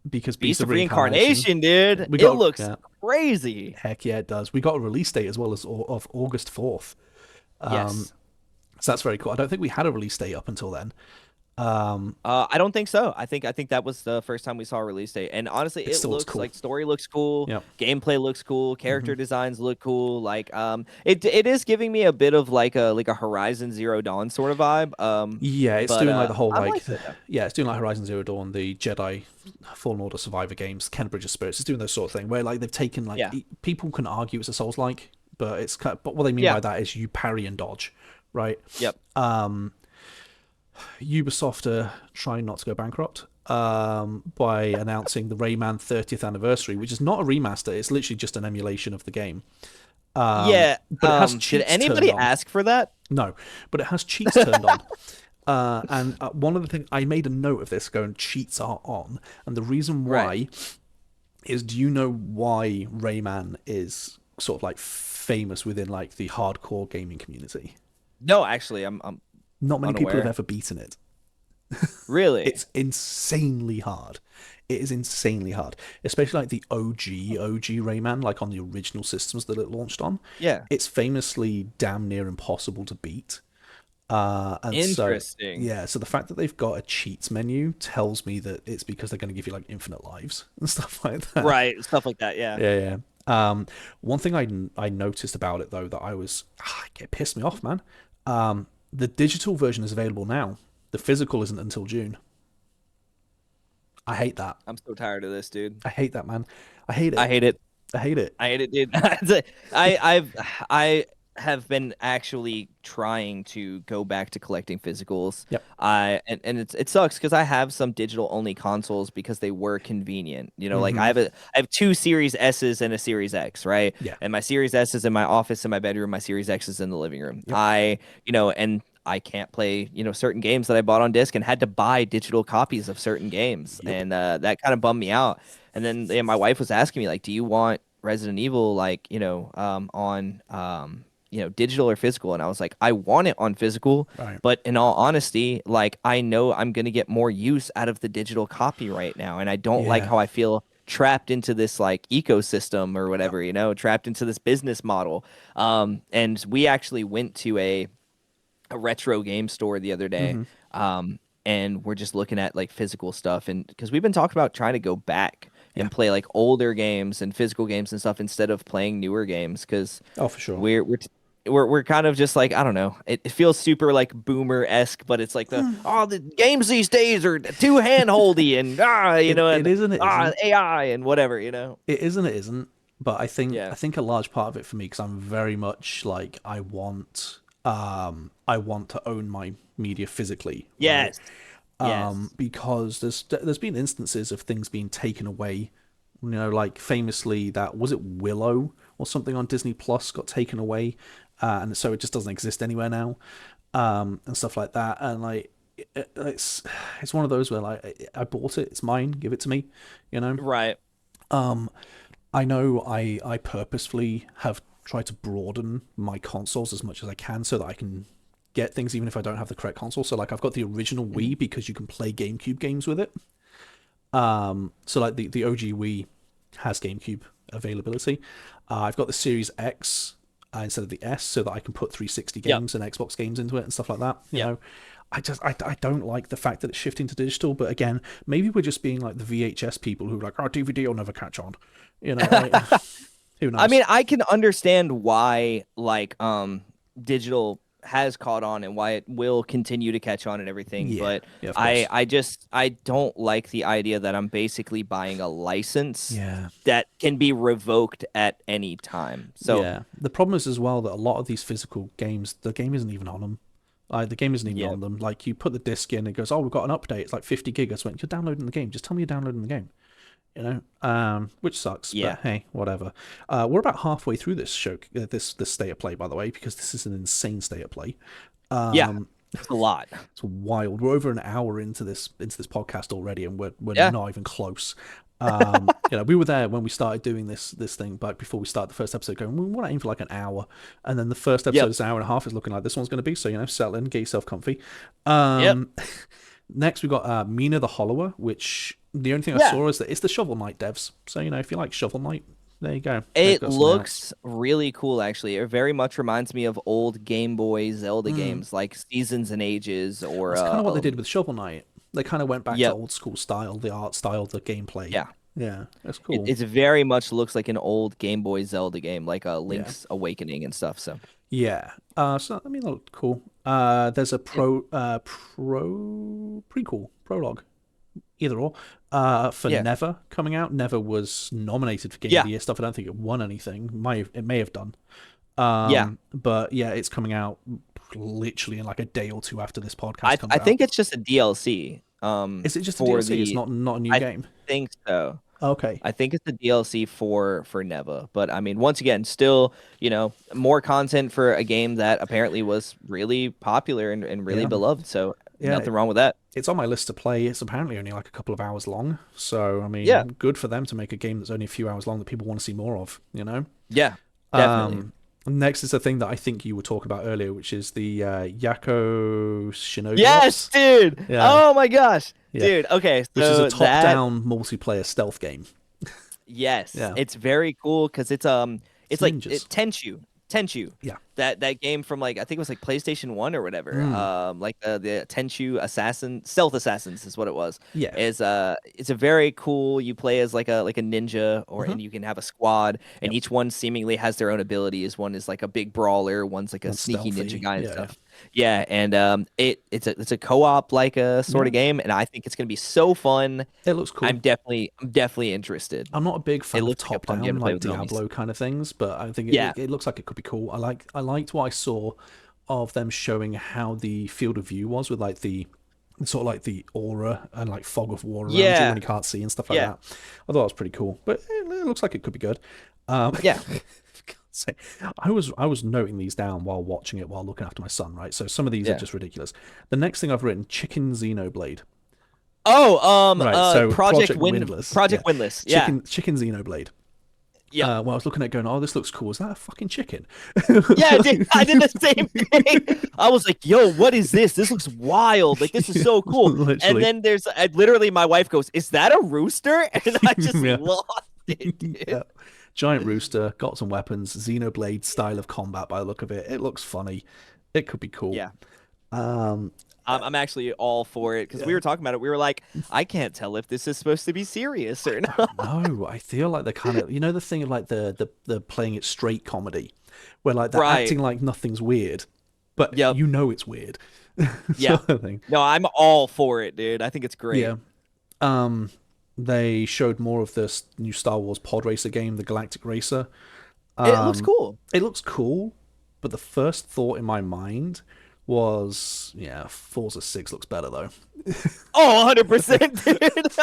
Because Beast Beast of of Reincarnation, Reincarnation, dude. we It got looks yeah, crazy. heck yeah, it does. We got a release date as well as of August 4th. Yes. So that's very cool. I don't think we had a release date up until then. I don't think so. I think that was the first time we saw a release date. And honestly, It it still looks looks cool. like story looks cool, Yep. gameplay looks cool, Hmm. character designs look cool. Like it is giving me a bit of like a Horizon Zero Dawn sort of vibe. Yeah, it's But doing like the whole I like, like it. yeah, it's doing like Horizon Zero Dawn, the Jedi Fallen Order Survivor games, Ken Bridge of Spirits. It's doing those sort of thing where like they've taken like Yeah. people can argue it's a Souls like, but but what they mean Yeah. by that is you parry and dodge, right? Yep. Ubisoft are trying not to go bankrupt. by announcing the Rayman 30th anniversary, which is not a remaster. It's literally just an emulation of the game. Yeah. But it has Did cheats turned anybody on. ask for that? No, but it has cheats turned on. And one of the things I made a note of this, going cheats are on, and the reason Right. why is, do you know why Rayman is sort of like famous within like the hardcore gaming community? No, actually, I'm Not many people have unaware. ever beaten it. Really? It's insanely hard. It is insanely hard, especially like the OG Rayman, like on the original systems that it launched on. Yeah. It's famously damn near impossible to beat. And so, Interesting. yeah, so the fact that they've got a cheats menu tells me that it's because they're going to give you like infinite lives and stuff like that. Right. Stuff like that. Yeah. Yeah, yeah. One thing I noticed about it though that I was it pissed me off, man. The digital version is available now. The physical isn't until June. I hate that. I'm so tired of this, dude. I hate that, man. I hate I it. hate it. I hate it. I hate it, dude. I have been actually trying to go back to collecting physicals. Yep. And it sucks because I have some digital only consoles because they were convenient. You know, like Mm-hmm. I have two Series S's and a Series X, right? Yeah. And my Series S is in my office in my bedroom, my Series X is in the living room. Yep. And I can't play, certain games that I bought on disc and had to buy digital copies of certain games. Yep. And that kind of bummed me out. And then my wife was asking me like, "Do you want Resident Evil like, on digital or physical?" And I was like, "I want it on physical, Right. but in all honesty, like I know I'm going to get more use out of the digital copy right now, and I don't like Yeah. how I feel trapped into this like ecosystem or Yep. whatever, trapped into this business model." And we actually went to a retro game store the other day. Mm-hmm. And we're just looking at like physical stuff, and because we've been talking about trying to go back Yeah. and play like older games and physical games and stuff instead of playing newer games because Oh, for sure. we're kind of just like, I don't know, it feels super like boomer-esque, but it's like the games these days are too hand-holdy and It is and it isn't. AI and whatever, It is and it isn't. But I yeah. think a large part of it for me, because I'm very much like I want to own my media physically, right? Yes. Yes. Because there's been instances of things being taken away. Like famously, that was it Willow or something on Disney Plus got taken away, and so it just doesn't exist anywhere now, and stuff like that. And like it's one of those where like I bought it, it's mine, give it to me, you know. Right. I know I purposefully have tried to broaden my consoles as much as I can so that I can get things even if I don't have the correct console. So like I've got the original Wii because you can play GameCube games with it. So like the OG Wii has GameCube availability. I've got the Series X instead of the S so that I can put 360 Yep. games and Xbox games into it and stuff like that. You Yep. know, I don't like the fact that it's shifting to digital, but again, maybe we're just being like the VHS people who are like, oh, DVD will never catch on. Like, who I knows? mean, I can understand why like digital has caught on and why it will continue to catch on and everything, Yeah, but yeah, of I course. I just I don't like the idea that I'm basically buying a license Yeah, that can be revoked at any time. So, yeah. The problem is as well that a lot of these physical games, the game isn't even on them. The game isn't even yeah. on them. Like you put the disc in, it goes, "Oh, we've got an update. It's like 50 gig." I just went, "You're downloading the game. Just tell me you're downloading the game." Which sucks, Yeah. but hey, whatever. We're about halfway through this show, this state of play, by the way, because this is an insane state of play. Yeah. It's a lot. It's wild. We're over an hour into this podcast already, and we're Yeah. not even close. We were there when we started doing this thing, but before we start the first episode, going, we want to aim for like an hour, and then the first episode Yep. is an hour and a half. Is looking like this one's going to be. So settle in, get yourself comfy. Yep. Next we got Mina the Hollower, which the only thing I Yeah. saw is that it's the Shovel Knight devs. So if you like Shovel Knight, there you go. They've It got something out. looks really cool, actually. It very much reminds me of old Game Boy Zelda Mm. games like Seasons and Ages or That's kind of what they did with Shovel Knight. They kind of went back to yep. old school style, the art style, the gameplay. Yeah. Yeah, that's It cool. it's very much looks like an old Game Boy Zelda game, like a Yeah. Link's Awakening and stuff. So Yeah. So I mean, that looked cool. There's a yeah, prequel prologue, either or, for yeah, Never coming out. Never was nominated for Game of yeah, the Year stuff. I don't think it won anything. It may have done. yeah. But yeah, it's coming out literally in like a day or two after this podcast comes I out. think it's just a DLC. Is it just a for DLC? It's the not a new I game. think so. Okay. I think it's the DLC for Neva. But I mean, once again, still, more content for a game that apparently was really popular and really Yeah. beloved. So Yeah. nothing wrong with that. It's on my list to play. It's apparently only like a couple of hours long. So, I Yeah. mean, good for them to make a game that's only a few hours long that people want to see more of, you know? Yeah. Definitely. Um, Next is the thing that I think you were talking about earlier, which is the Yako Shinobi Yes, Ops. dude. Yeah, Oh my gosh. yeah. Dude, okay, Which is a so that top-down multiplayer stealth game. yes, Yeah. it's very cool because It's it's like ninjas. Tenchu. Yeah. That game from like I think it was like PlayStation 1 or whatever. Mm. Like the Tenchu Stealth Assassins is what it was. Yeah. Is it's a very cool. You play as like a ninja Hmm. and you can have a squad and Yep. each one seemingly has their own abilities. One is like a big brawler, one's like a One sneaky ninja stealthy. guy and Yeah, yeah. stuff. Yeah, and it's a co-op like a sort Yeah. of game and I think it's going to be so fun. It looks cool. I'm definitely interested. I'm not a big It fan of looks like a fun game top-down to play like with the homies. Diablo kind of things, but I think Yeah. it looks like it could be cool. I liked what I saw of them showing how the field of view was with like the sort of like the aura and like fog of war around you when Yeah. you can't see and stuff like Yeah. that. I thought it was pretty cool, but it looks like it could be good. Yeah. Say, I was noting these down while watching it while looking after my son, right? So some of these are Yeah. just ridiculous. The next thing I've written, Chicken Xenoblade. Oh, Right, so Project Project Wind Windless, yeah, Project Windless. Yeah. Chicken Xenoblade. Yep. Well, I was looking at it going, oh, this looks cool. Is that a fucking chicken? Yeah, dude, I did the same thing. I was like, "Yo, what is this? This looks wild. Like this is so cool." And Literally, then literally my wife goes, "Is that a rooster?" And I just yeah, lost it, dude. yeah. Giant rooster, got some weapons, Xenoblade style of combat by the look of it. It looks funny. It could be cool. Yeah. Um, I'm actually all for it because we yeah. were talking about it. We were like, I can't tell if this is supposed to be serious or I not. don't know. I feel like they're kind of, the thing of like the playing it straight comedy, where like they're Right. acting like nothing's weird, but Yep. it's weird, Yeah. sort of thing. No, I'm all for it, dude. I think it's great. Yeah. Um, they showed more of this new Star Wars pod racer game, the Galactic Racer. It looks Um, cool. it looks cool, but the first thought in my mind was, yeah, Forza 6 looks better though. Oh, 100%, dude.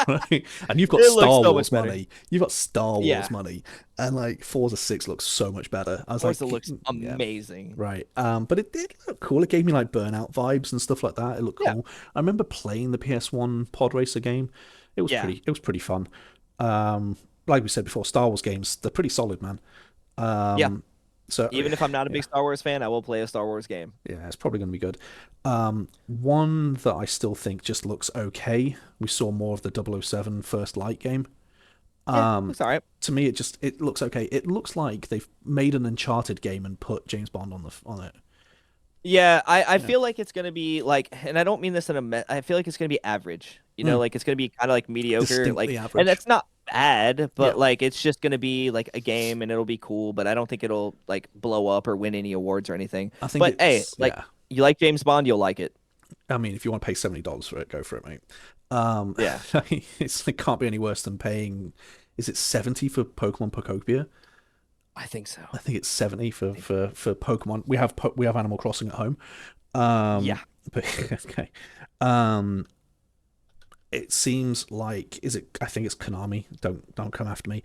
Right? And you've got It looks Star so Wars much better. money. You've got Star Yeah. Wars money, and like Forza 6 looks so much better. I was like, Forza looks yeah, amazing. right. But it did look cool. It gave me like Burnout vibes and stuff like that. It looked Yeah. cool. I remember playing the PS1 pod racer game. Yeah. It was pretty fun. Like we said before, Star Wars games, they're pretty solid, man. Yeah. Um, so Even if I'm not a yeah, big Star Wars fan, I will play a Star Wars game. yeah, it's probably going to be good. One that I still think just looks okay. We saw more of the 007 First Light game. Yeah, looks all right. To me, it looks okay. It looks like they've made an Uncharted game and put James Bond on it. Yeah, I Yeah, feel like it's gonna be like, and I don't mean this in I feel like it's gonna be average. mm, Like it's gonna be kind of like mediocre, distinctly and average. that's not bad, Yeah, but like it's just gonna be like a game, and it'll be cool. But I don't think it'll like blow up or win any awards or anything. I think But hey, it's like yeah. you like James Bond, you'll like it. I mean, if you want to pay $70 for it, go for it, mate. Yeah, It can't be any worse than paying. Is it 70 for Pokemon Pokopia? I think so. I think it's 70 I think- for Pokemon. We have Animal Crossing at home. Yeah, But okay. Um, it seems like is it? I think it's Konami. Don't come after me.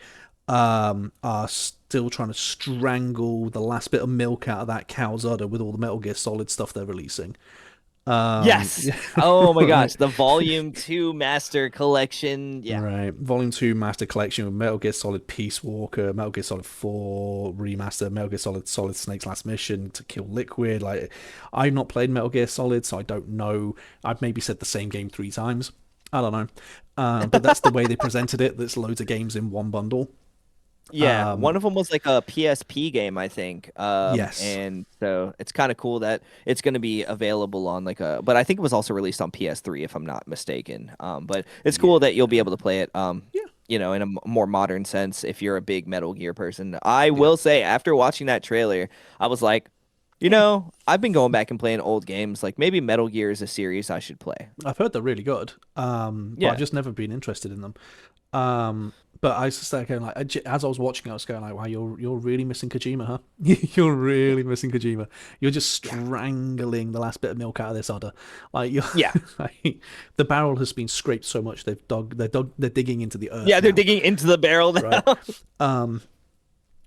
Are still trying to strangle the last bit of milk out of that cow's udder with all the Metal Gear Solid stuff they're releasing. yes. Yeah, Oh my right. gosh, the Volume 2 Master Collection. Yeah, Right. Volume 2 Master Collection with Metal Gear Solid Peace Walker, Metal Gear Solid 4 Remaster, Metal Gear Solid Snake's Last Mission to Kill Liquid. Like, I've not played Metal Gear Solid, so I don't know. I've maybe said the same game 3 times. I don't know. But that's the way they presented it. There's loads of games in one bundle. yeah. Um, One of them was like a PSP game, I think. yes. And so it's kind of cool that it's going to be available on like but I think it was also released on PS3 if I'm not mistaken. But it's Yeah. cool that you'll be able to play it. Yeah. In a more modern sense if you're a big Metal Gear person. I Yeah. will say after watching that trailer, I was like, I've been going back and playing old games. Like maybe Metal Gear is a series I should play. I've heard they're really good. But I've Yeah. just never been interested in them. Um, But I was just like going like as I was watching, I was going like, "Wow, you're really missing Kojima, huh? You're really missing Kojima. You're just Yeah. strangling the last bit of milk out of this udder. Like you're Yeah. like, the barrel has been scraped so much they're digging into the earth Yeah, they're now, digging into the barrel right? now. Um,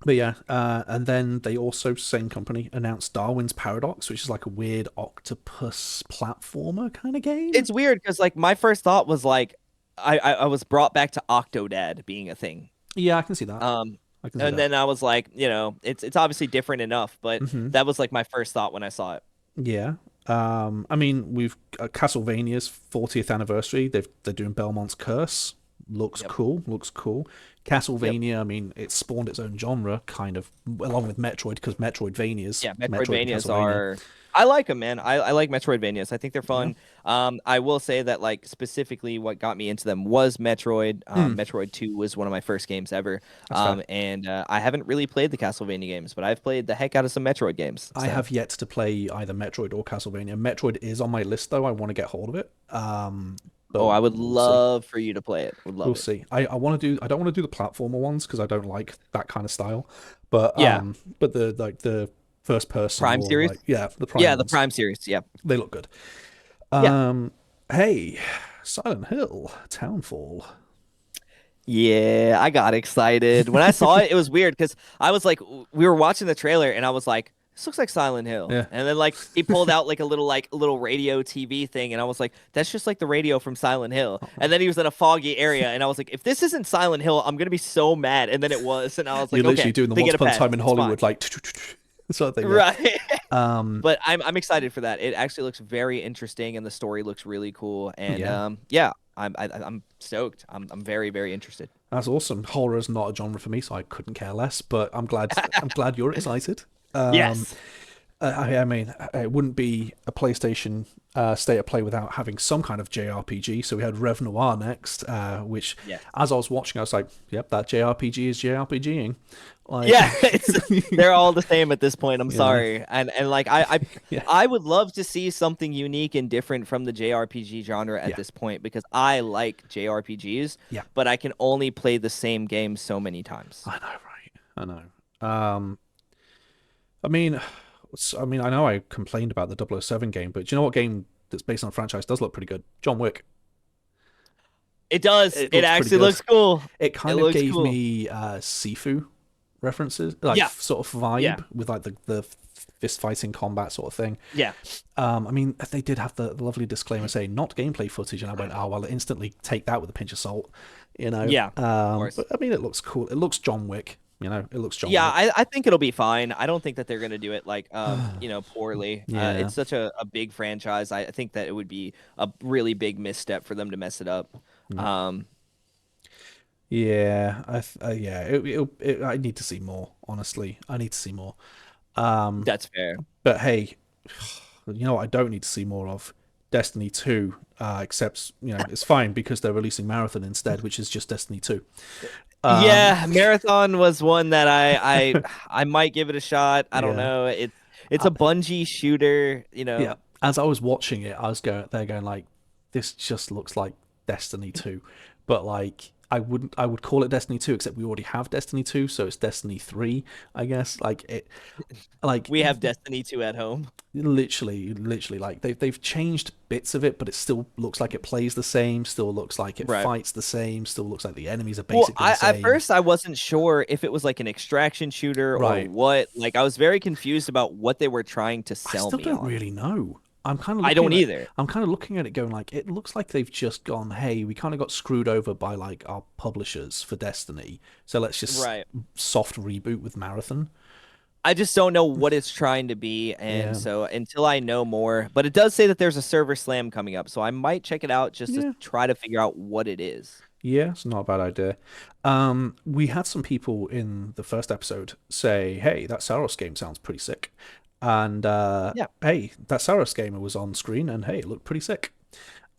but yeah, and then they also, same company, announced Darwin's Paradox, which is like a weird octopus platformer kind of game. It's weird because like my first thought was like I was brought back to Octodad being a thing. Yeah, I can see that. Um, I can see and that. then I was like, it's obviously different enough, but Hmm. that was like my first thought when I saw it. Yeah. I mean, we've Castlevania's 40th anniversary. They're doing Belmont's Curse. Looks Yep. cool. Looks cool. Yep. Castlevania. I mean, it spawned its own genre, kind of, along with Metroid, because Metroidvanias, Yeah, Metroid and Metroidvanias Castlevania. are. I like them, man. I like Metroidvanias. I think they're Yeah. fun. I will say that like specifically what got me into them was Metroid. Mm, Metroid 2 was one of my first games ever. that's fair. And I haven't really played the Castlevania games, but I've played the heck out of some Metroid games. I So, have yet to play either Metroid or Castlevania. Metroid is on my list, though. I want to get hold of it. oh, But I would we'll see. love for you to play it. Would We'll love it. see. I want to do. I don't want to do the platformer ones because I don't like that kind of style. But Yeah, the like the first person Prime or series. like yeah, the Prime Yeah, the ones, Prime series. Yeah. they look good. Yeah. Hey, Silent Hill, Townfall. Yeah, I got excited. When I saw it, it was weird because I was like, we were watching the trailer and I was like, this looks like Silent Hill. Yeah, And then like he pulled out like a little radio TV thing and I was like, that's just like the radio from Silent Hill. And then he was in a foggy area and I was like, if this isn't Silent Hill, I'm gonna be so mad. And then it was, and I was you're like, literally okay, doing the they Once get a Upon a pass. Time in It's fine. Hollywood like sort of thing. Yeah. Right. Um, But I'm excited for that. It actually looks very interesting and the story looks really cool. And yeah, yeah, I'm stoked. I'm very, very interested. that's awesome. Horror is not a genre for me, so I couldn't care less. But I'm glad you're excited. Um, Yes. I mean, it wouldn't be a PlayStation State of Play without having some kind of JRPG. So we had Rev Noir next, which, Yeah. as I was watching, I was like, "Yep, that JRPG is JRPGing." Like, Yeah, they're all the same at this point. I'm you know, sorry. And like I yeah, I would love to see something unique and different from the JRPG genre at yeah, this point because I like JRPGs, yeah. but I can only play the same game so many times. I know, right? I know. I mean, I know I complained about the 007 game, but do you know what game that's based on a franchise does look pretty good? John Wick. It does. It It looks pretty actually good. looks cool. It It kind of looks gave cool. me Sifu references, like Yeah. sort of Yeah. vibe with like the fist fighting combat sort of thing. Yeah. I mean, they did have the lovely disclaimer saying not gameplay footage, and I went, oh well, instantly take that with a pinch of salt, you know. Yeah. Of course. But I mean, it looks cool. It looks John Wick, you know. It looks John Yeah, Wick. I think it'll be fine. I don't think that they're gonna do it like poorly. Yeah. It's such a big franchise. I think that it would be a really big misstep for them to mess it up. Mm. Um, Yeah, yeah, I need to see more. Honestly, I need to see more. Um, that's fair. but hey, you know what I don't need to see more of? Destiny 2. Except it's fine because they're releasing Marathon instead, which is just Destiny 2. Um, Yeah, Marathon was one that I might give it a shot. I don't yeah, know. It's a Bungie shooter, you yeah. know. As I was watching it, I was going like, this just looks like Destiny 2, but like. I would call it Destiny 2, except we already have Destiny 2, so it's Destiny 3, I guess. Like We have Destiny 2 at home. literally like they've changed bits of it, but it still looks like it plays the same, still looks like it Right. fights the same, still looks like the enemies are Well, basically the at same. first I wasn't sure if it was like an extraction shooter or Right. what. Like I was very confused about what they were trying to I sell still me don't on. really know. I'm kind of I looking don't at it. either. I'm kind of looking at it, going like, it looks like they've just gone, hey, we kind of got screwed over by like our publishers for Destiny, so let's just Right. soft reboot with Marathon. I just don't know what it's trying to be, and Yeah, so until I know more, but it does say that there's a server slam coming up, so I might check it out just to yeah, try to figure out what it is. yeah. It's not a bad idea. We had some people in the first episode say, hey, that Saros game sounds pretty sick. And Yeah. hey, that Saros gamer was on screen, and hey, it looked pretty sick.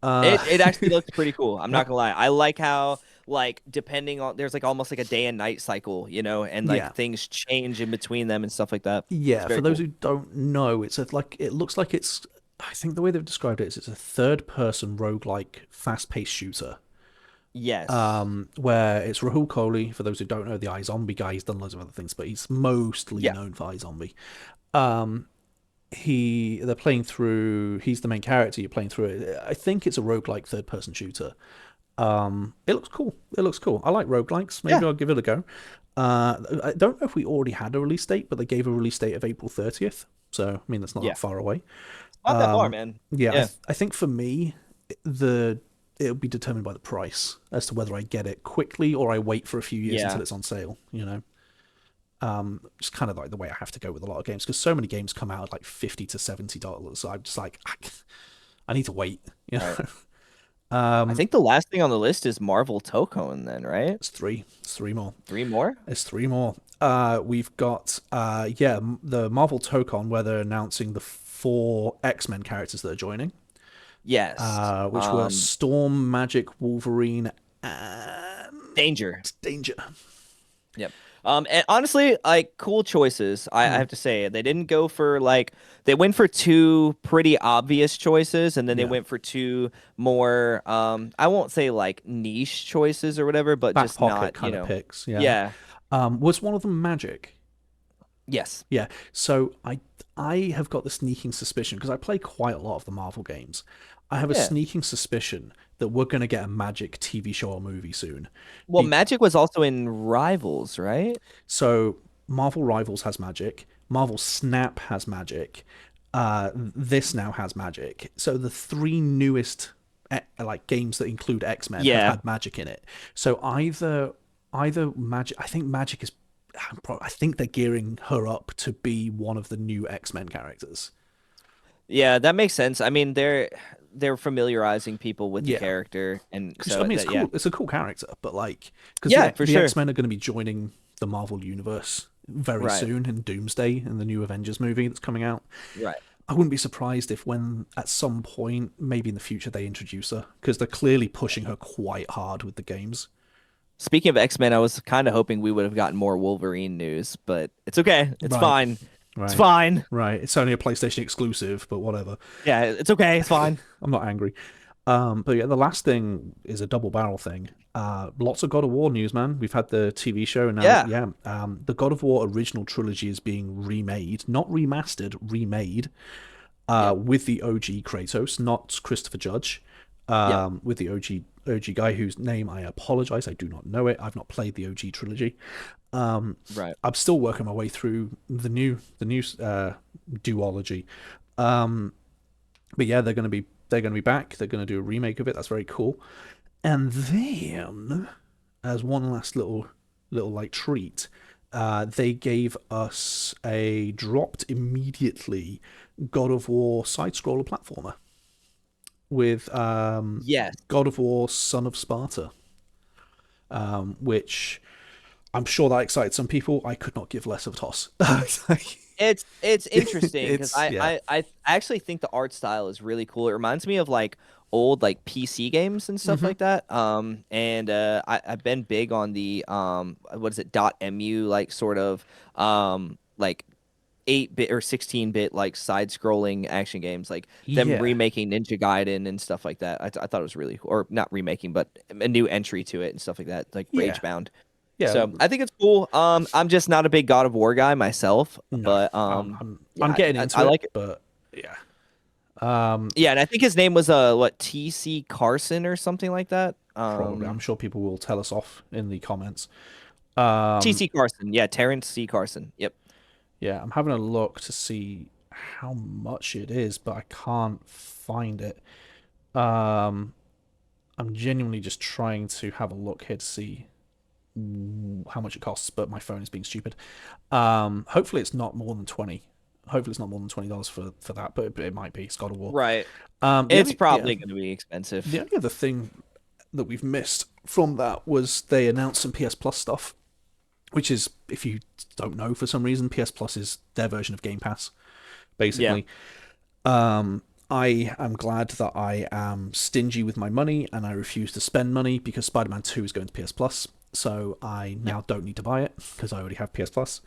Uh, It actually looks pretty cool. I'm yeah, not gonna lie. I like how like depending on there's like almost like a day and night cycle, and like yeah, things change in between them and stuff like that. It's yeah. For very those cool. who don't know, it looks like it's. I think the way they've described it is it's a third-person roguelike fast-paced shooter. Yes. where it's Rahul Kohli. For those who don't know, the iZombie guy, he's done loads of other things, but he's mostly Yeah. known for iZombie. They're playing through. He's the main character. You're playing through it. I think it's a roguelike third person shooter. It looks cool. It looks cool. I like roguelikes. Yeah. Maybe I'll give it a go. I don't know if we already had a release date, but they gave a release date of April 30th. So I mean, that's not Yeah. that far away. Not that far, man. Yeah, Yeah. I think for me, the it'll be determined by the price as to whether I get it quickly or I wait for a few years until Yeah. it's on sale. It's kind of like the way I have to go with a lot of games because so many games come out at like $50 to $70. So I'm just like, I need to wait. You Right. know, I think the last thing on the list is Marvel Tokon then, right? it's three. It's three more. Three more? It's three more. We've got the Marvel Tokon where they're announcing the four X-Men characters that are joining, Yes. which were Storm, Magic, Wolverine, and Danger. Danger. Yep. And honestly, like cool choices. I Hmm. have to say they didn't go for like they went for two pretty obvious choices, and then they Yeah, went for two more I won't say like niche choices or whatever, but back just pocket not, kind of picks. Yeah. yeah. Was one of them Magic? Yes. Yeah. So I have got the sneaking suspicion because I play quite a lot of the Marvel games. I have a Yeah. sneaking suspicion that we're going to get a Magic TV show or movie soon. Well, Magic was also in Rivals, right? So Marvel Rivals has Magic. Marvel Snap has Magic. This now has Magic. So the three newest like games that include X Men have Yeah. had Magic in it. So either Magic. I think Magic is. I think they're gearing her up to be one of the new X Men characters. Yeah, that makes sense. I mean, they're familiarizing people with the Yeah, character, and because I so mean it's that yeah. cool. It's a cool character, but like because Yeah, for the sure. X Men are going to be joining the Marvel universe very Right. soon in Doomsday in the new Avengers movie that's coming out. Right. I wouldn't be surprised if when at some point, maybe in the future, they introduce her because they're clearly pushing her quite hard with the games. Speaking of X-Men, I was kind of hoping we would have gotten more Wolverine news, but it's okay. It's Right, fine. It's right, fine. right. It's only a PlayStation exclusive, but whatever. Yeah, it's okay. It's fine. I'm not angry. But yeah, the last thing is a double barrel thing. Lots of God of War news, man. We've had the TV show and now, Yeah. yeah. The God of War original trilogy is being remade, not remastered, remade. Yep. With the OG Kratos, not Christopher Judge. Yep. With the OG guy whose name I apologize, I do not know it. I've not played the OG trilogy. Right. I'm still working my way through the new duology. But yeah, they're gonna be back. They're gonna do a remake of it. That's very cool. And then, as one last little like treat, they gave us a dropped immediately God of War side scroller platformer with Yes. God of War Son of Sparta, which I'm sure that excited some people. I could not give less of a toss. It's interesting because It's yeah. I actually think the art style is really cool. It reminds me of like old like PC games and stuff Hmm. like that. And I've been big on the what is it .mu like sort of like 8-bit or 16-bit like side-scrolling action games, like them Yeah. remaking Ninja Gaiden and stuff like that. I thought it was really cool, or not remaking, but a new entry to it and stuff like that, like Yeah. Ragebound. Yeah. So I think it's cool. I'm just not a big God of War guy myself, No. but I'm yeah, getting I into it, like it. but yeah. Yeah, and I think his name was what TC Carson or something like that. Probably. I'm sure people will tell us off in the comments. TC Carson, yeah, Terrence C. Carson. Yep. Yeah, I'm having a look to see how much it is, but I can't find it. Um, I'm genuinely just trying to have a look here to see how much it costs, but my phone is being stupid. Hopefully it's not more than 20. Hopefully it's not more than $20 for that, but it might be. It's God of War. Right. The It's only yeah, probably going to be the expensive. only other thing that we've missed from that was they announced some PS Plus stuff, which is, if you don't know for some reason, PS Plus is their version of Game Pass, Yeah. basically. I am glad that I am stingy with my money and I refuse to spend money because Spider-Man 2 is going to PS Plus, so I Yep. now don't need to buy it because I already have PS Plus.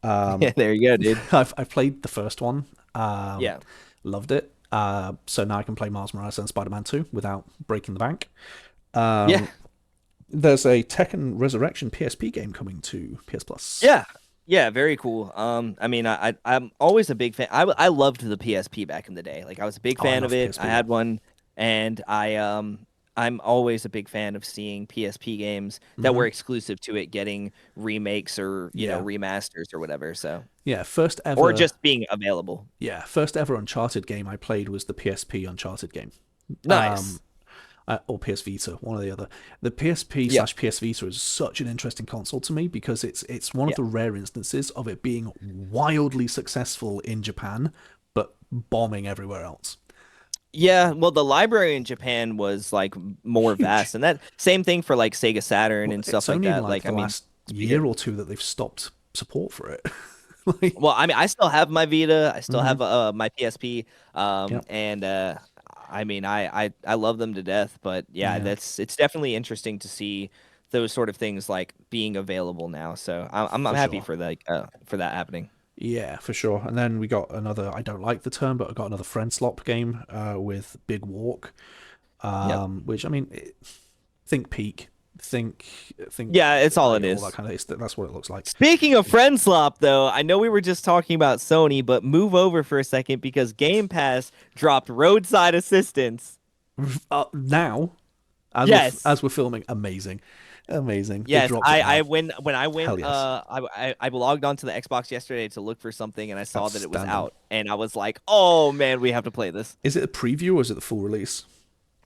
Yeah, there you go, dude. I've played the first one, Yeah. loved it. So now I can play Miles Morales and Spider-Man 2 without breaking the bank. Yeah. There's a Tekken Resurrection PSP game coming to PS Plus. Yeah. Yeah, very cool. I mean, I'm always a big fan. I loved the PSP back in the day. Like I was a big Oh, I fan of love the it. I PSP. Yeah. had one, and I'm always a big fan of seeing PSP games that Hmm. were exclusive to it getting remakes or, Yeah. remasters or whatever. So, Yeah. First or ever. just being available. Yeah. First ever Uncharted game I played was the PSP Uncharted game. Nice. Or PS Vita, one or the other. The PSP Yeah. slash PS Vita is such an interesting console to me because it's one of Yeah. the rare instances of it being wildly successful in Japan, but bombing everywhere else. Yeah, well, the library in Japan was like more Huge. vast, and that same thing for like Sega Saturn Well, and stuff it's like only in that. like Like, I the mean, last it's pretty year good. or two that they've stopped support for it. Like, Well, I mean, I still have my Vita. I still hmm. have my PSP. Yeah, And I mean, I love them to death. But yeah, yeah, it's definitely interesting to see those sort of things like being available now. So I'm for happy sure. for for that happening. Yeah, for sure. And then we got another. I don't like the term, but I got another friend slop game with Big Walk. Yep. Which I mean, think peak, think think Yeah, it's all like it all that is. kind of. That's what it looks like. Speaking of friend slop, though, I know we were just talking about Sony, but move over for a second because Game Pass dropped roadside assistance. Now, Yes. as we're filming, amazing, amazing. They Yes, dropped it I now. when I went Hell yes, I logged onto the Xbox yesterday to look for something and I saw that it was outstanding. out and I was like, "Oh man, we have to play this." Is it a preview or is it the full release?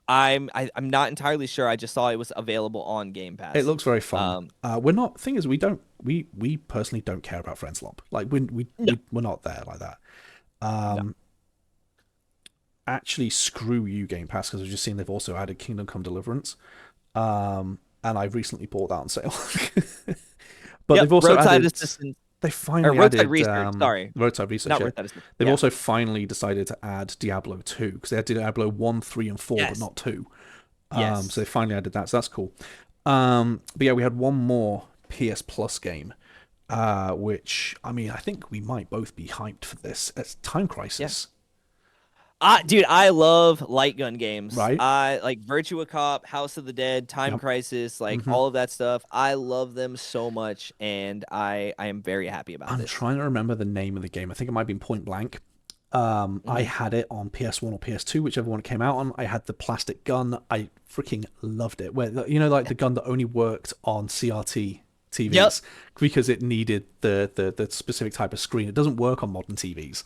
I'm not entirely sure. I just saw it was available on Game It Pass. looks very fun. Um, We're not. Thing is, we don't. We personally don't care about Friendslop. Like no, we're not there like that. no. Um, Actually, screw you, Game Pass, because I've just seen they've also added Kingdom Come Deliverance. And I recently bought that on sale. But Yep, they've also roadside added. assistance They or finally roadside added research, sorry. Roadside Research. Not Yeah, roadside assistance. they've Yeah. also finally decided to add Diablo 2 because they had Diablo 1, 3, and 4, but Yes. not 2. So they Yes. finally added that. So that's cool. But yeah, we had one more PS Plus game, which I mean, I think we might both be hyped for this. It's Time Yeah. Crisis, Dude, I love light gun games. right? I like Virtua Cop, House of the Dead, Time Yep. Crisis, like Hmm. all of that stuff. I love them so much, and I am very happy about I'm this. trying to remember the name of the game. I think it might be Point Blank. I Hmm. had it on PS1 or PS2, whichever one it came out on. I had the plastic gun. I freaking loved it. Where you know, like the gun that only worked on CRT Yep. TVs because it needed the specific type of screen. It doesn't work on modern TVs.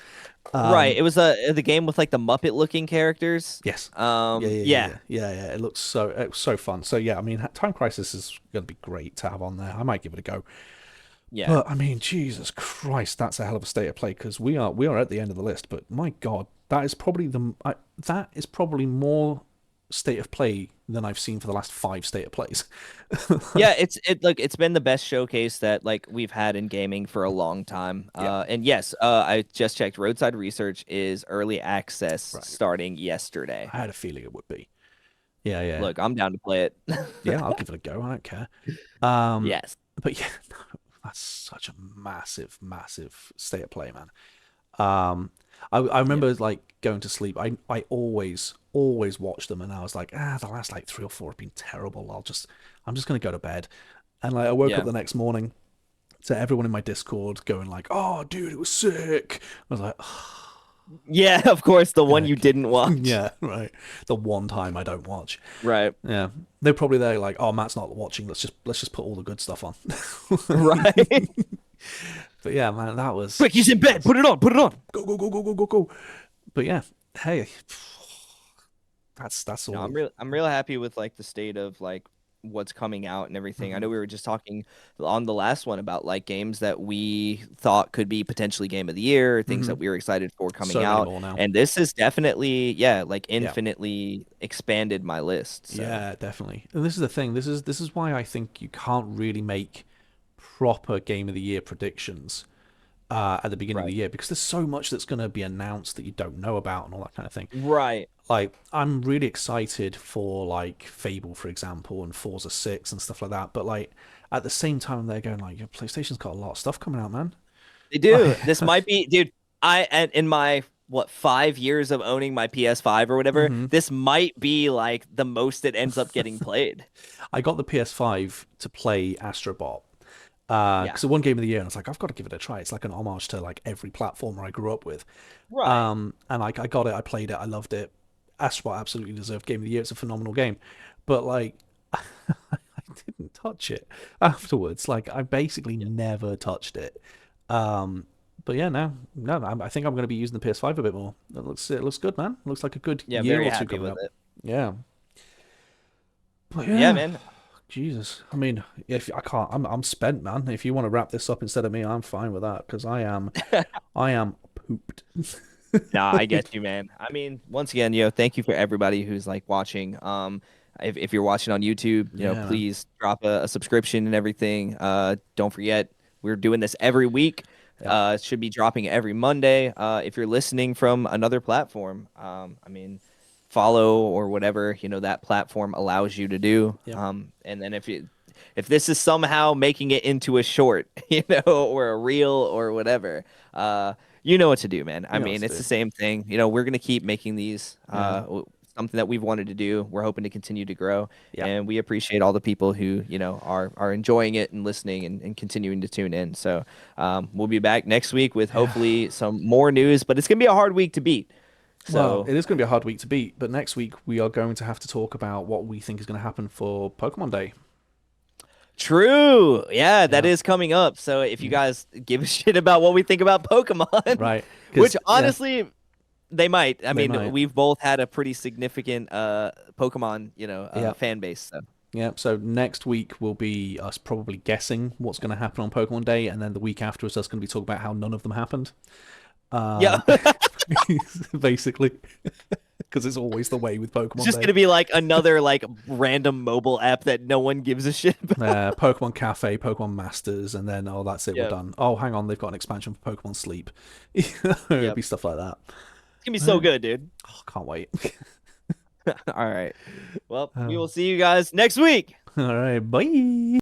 Right. Um, It was the game with like the Muppet looking characters. yes. Yeah, yeah, yeah, Yeah. yeah, yeah, yeah. It was so fun. So yeah, I mean, Time Crisis is going to be great to have on there. I might give it a go. Yeah. But I mean, Jesus Christ, that's a hell of a state of play because we are at the end of the list. But my God, that is probably more state of play than I've seen for the last five state of plays. Yeah, it's been the best showcase that like we've had in gaming for a long time. Yeah, And yes, I just checked. Roadside Research is early access right. starting yesterday. I had a feeling it would be. Yeah, yeah, Look, I'm down to play it. yeah. I'll give it a go. I don't care. Um, Yes. but yeah, that's such a massive, massive state of play, man. Um, I Yep. remember like going to sleep. I always watch them, and I was like, the last like three or four have been terrible. I'm just gonna go to bed. And like I woke up Yeah. the next morning to everyone in my Discord going like, "Oh, dude, it was sick." I was like, Yeah, of course, the one you "Heck, didn't watch. yeah, right." The one time I don't watch. Right. Yeah, they're probably there like, "Oh, Matt's not watching. Let's just put all the good stuff on." Right. But yeah, man, that was Quick, he's in bed. Put it on. Put it on. go go go go go go go. But yeah, hey, that's No, all. I'm real happy with like the state of like what's coming out and everything. I Mhm. know we were just talking on the last one about like games that we thought could be potentially game of the year, things Hmm. that we were excited for coming So many out. more now. And this is definitely, yeah, like Yeah, infinitely expanded my list. So, yeah, definitely. And this is the thing. This is why I think you can't really make proper game of the year predictions at the beginning of the right. year because there's so much that's going to be announced that you don't know about and all that kind of thing. Right. Like I'm really excited for like Fable, for example, and Forza 6 and stuff like that. But like at the same time, they're going like, PlayStation's got a lot of stuff coming out, man. They Like, do. This might be, dude. In my what 5 years of owning my PS5 or whatever, Hmm. this might be like the most it ends up getting played. I got the PS5 to play Astrobot. Yeah. Because it won Game of the Year, and I was like, I've got to give it a try. It's like an homage to like every platformer I grew up with. Right. And like I got it, I played it, I loved it. Astrobot absolutely deserved Game of the Year. It's a phenomenal game, but like I didn't touch it afterwards. Like I basically never touched it. Um, but yeah, no, I think I'm going to be using the PS5 a bit more. It looks good, man. It looks like a good Yeah, year very or two happy coming with up. it. Yeah, but Yeah, yeah, man. Jesus. I mean, if I can't, I'm spent, man. If you want to wrap this up instead of me, I'm fine with that because I am pooped. Nah, I get you, man. I mean, once again, thank you for everybody who's like watching. If you're watching on YouTube, Yeah, man. please drop a subscription and everything. Don't forget, we're doing this every week. Yep. It should be dropping every Monday. If you're listening from another platform, I mean, follow or whatever, that platform allows you to do. Yep. And then if this is somehow making it into a short, or a reel or whatever, you know what to do, man. I You know what mean, to it's the do. same thing. We're gonna keep making these. Yeah. Something that we've wanted to do. We're hoping to continue to grow, Yep. and we appreciate all the people who are enjoying it and listening and continuing to tune in. So we'll be back next week with Yeah. hopefully some more news, but it's gonna be a hard week to beat. Well, So it is going to be a hard week to beat, but next week we are going to have to talk about what we think is going to happen for Pokemon Day. true, yeah, that Yeah. is coming up. So if you Yeah. guys give a shit about what we think about Pokemon, Right. which Because yeah, honestly they might. I they mean, might. we've both had a pretty significant Pokemon, Yeah. fan base. So Yeah. So next week will be us probably guessing what's going to happen on Pokemon Day, and then the week after is us going to be talking about how none of them happened. yeah, Um, basically, because it's always the way with it's Pokemon just Day. gonna be like another like random mobile app that no one gives a shit about. Pokemon Cafe, Pokemon Masters, and then oh, that's it, we're Yeah, done. Oh, hang on, they've got an expansion for Pokemon Sleep. It'll yep. be stuff like that. It's gonna be so Yeah. good, dude. Oh, can't wait. All right. Well, we Uh, will see you guys next week. all right, bye.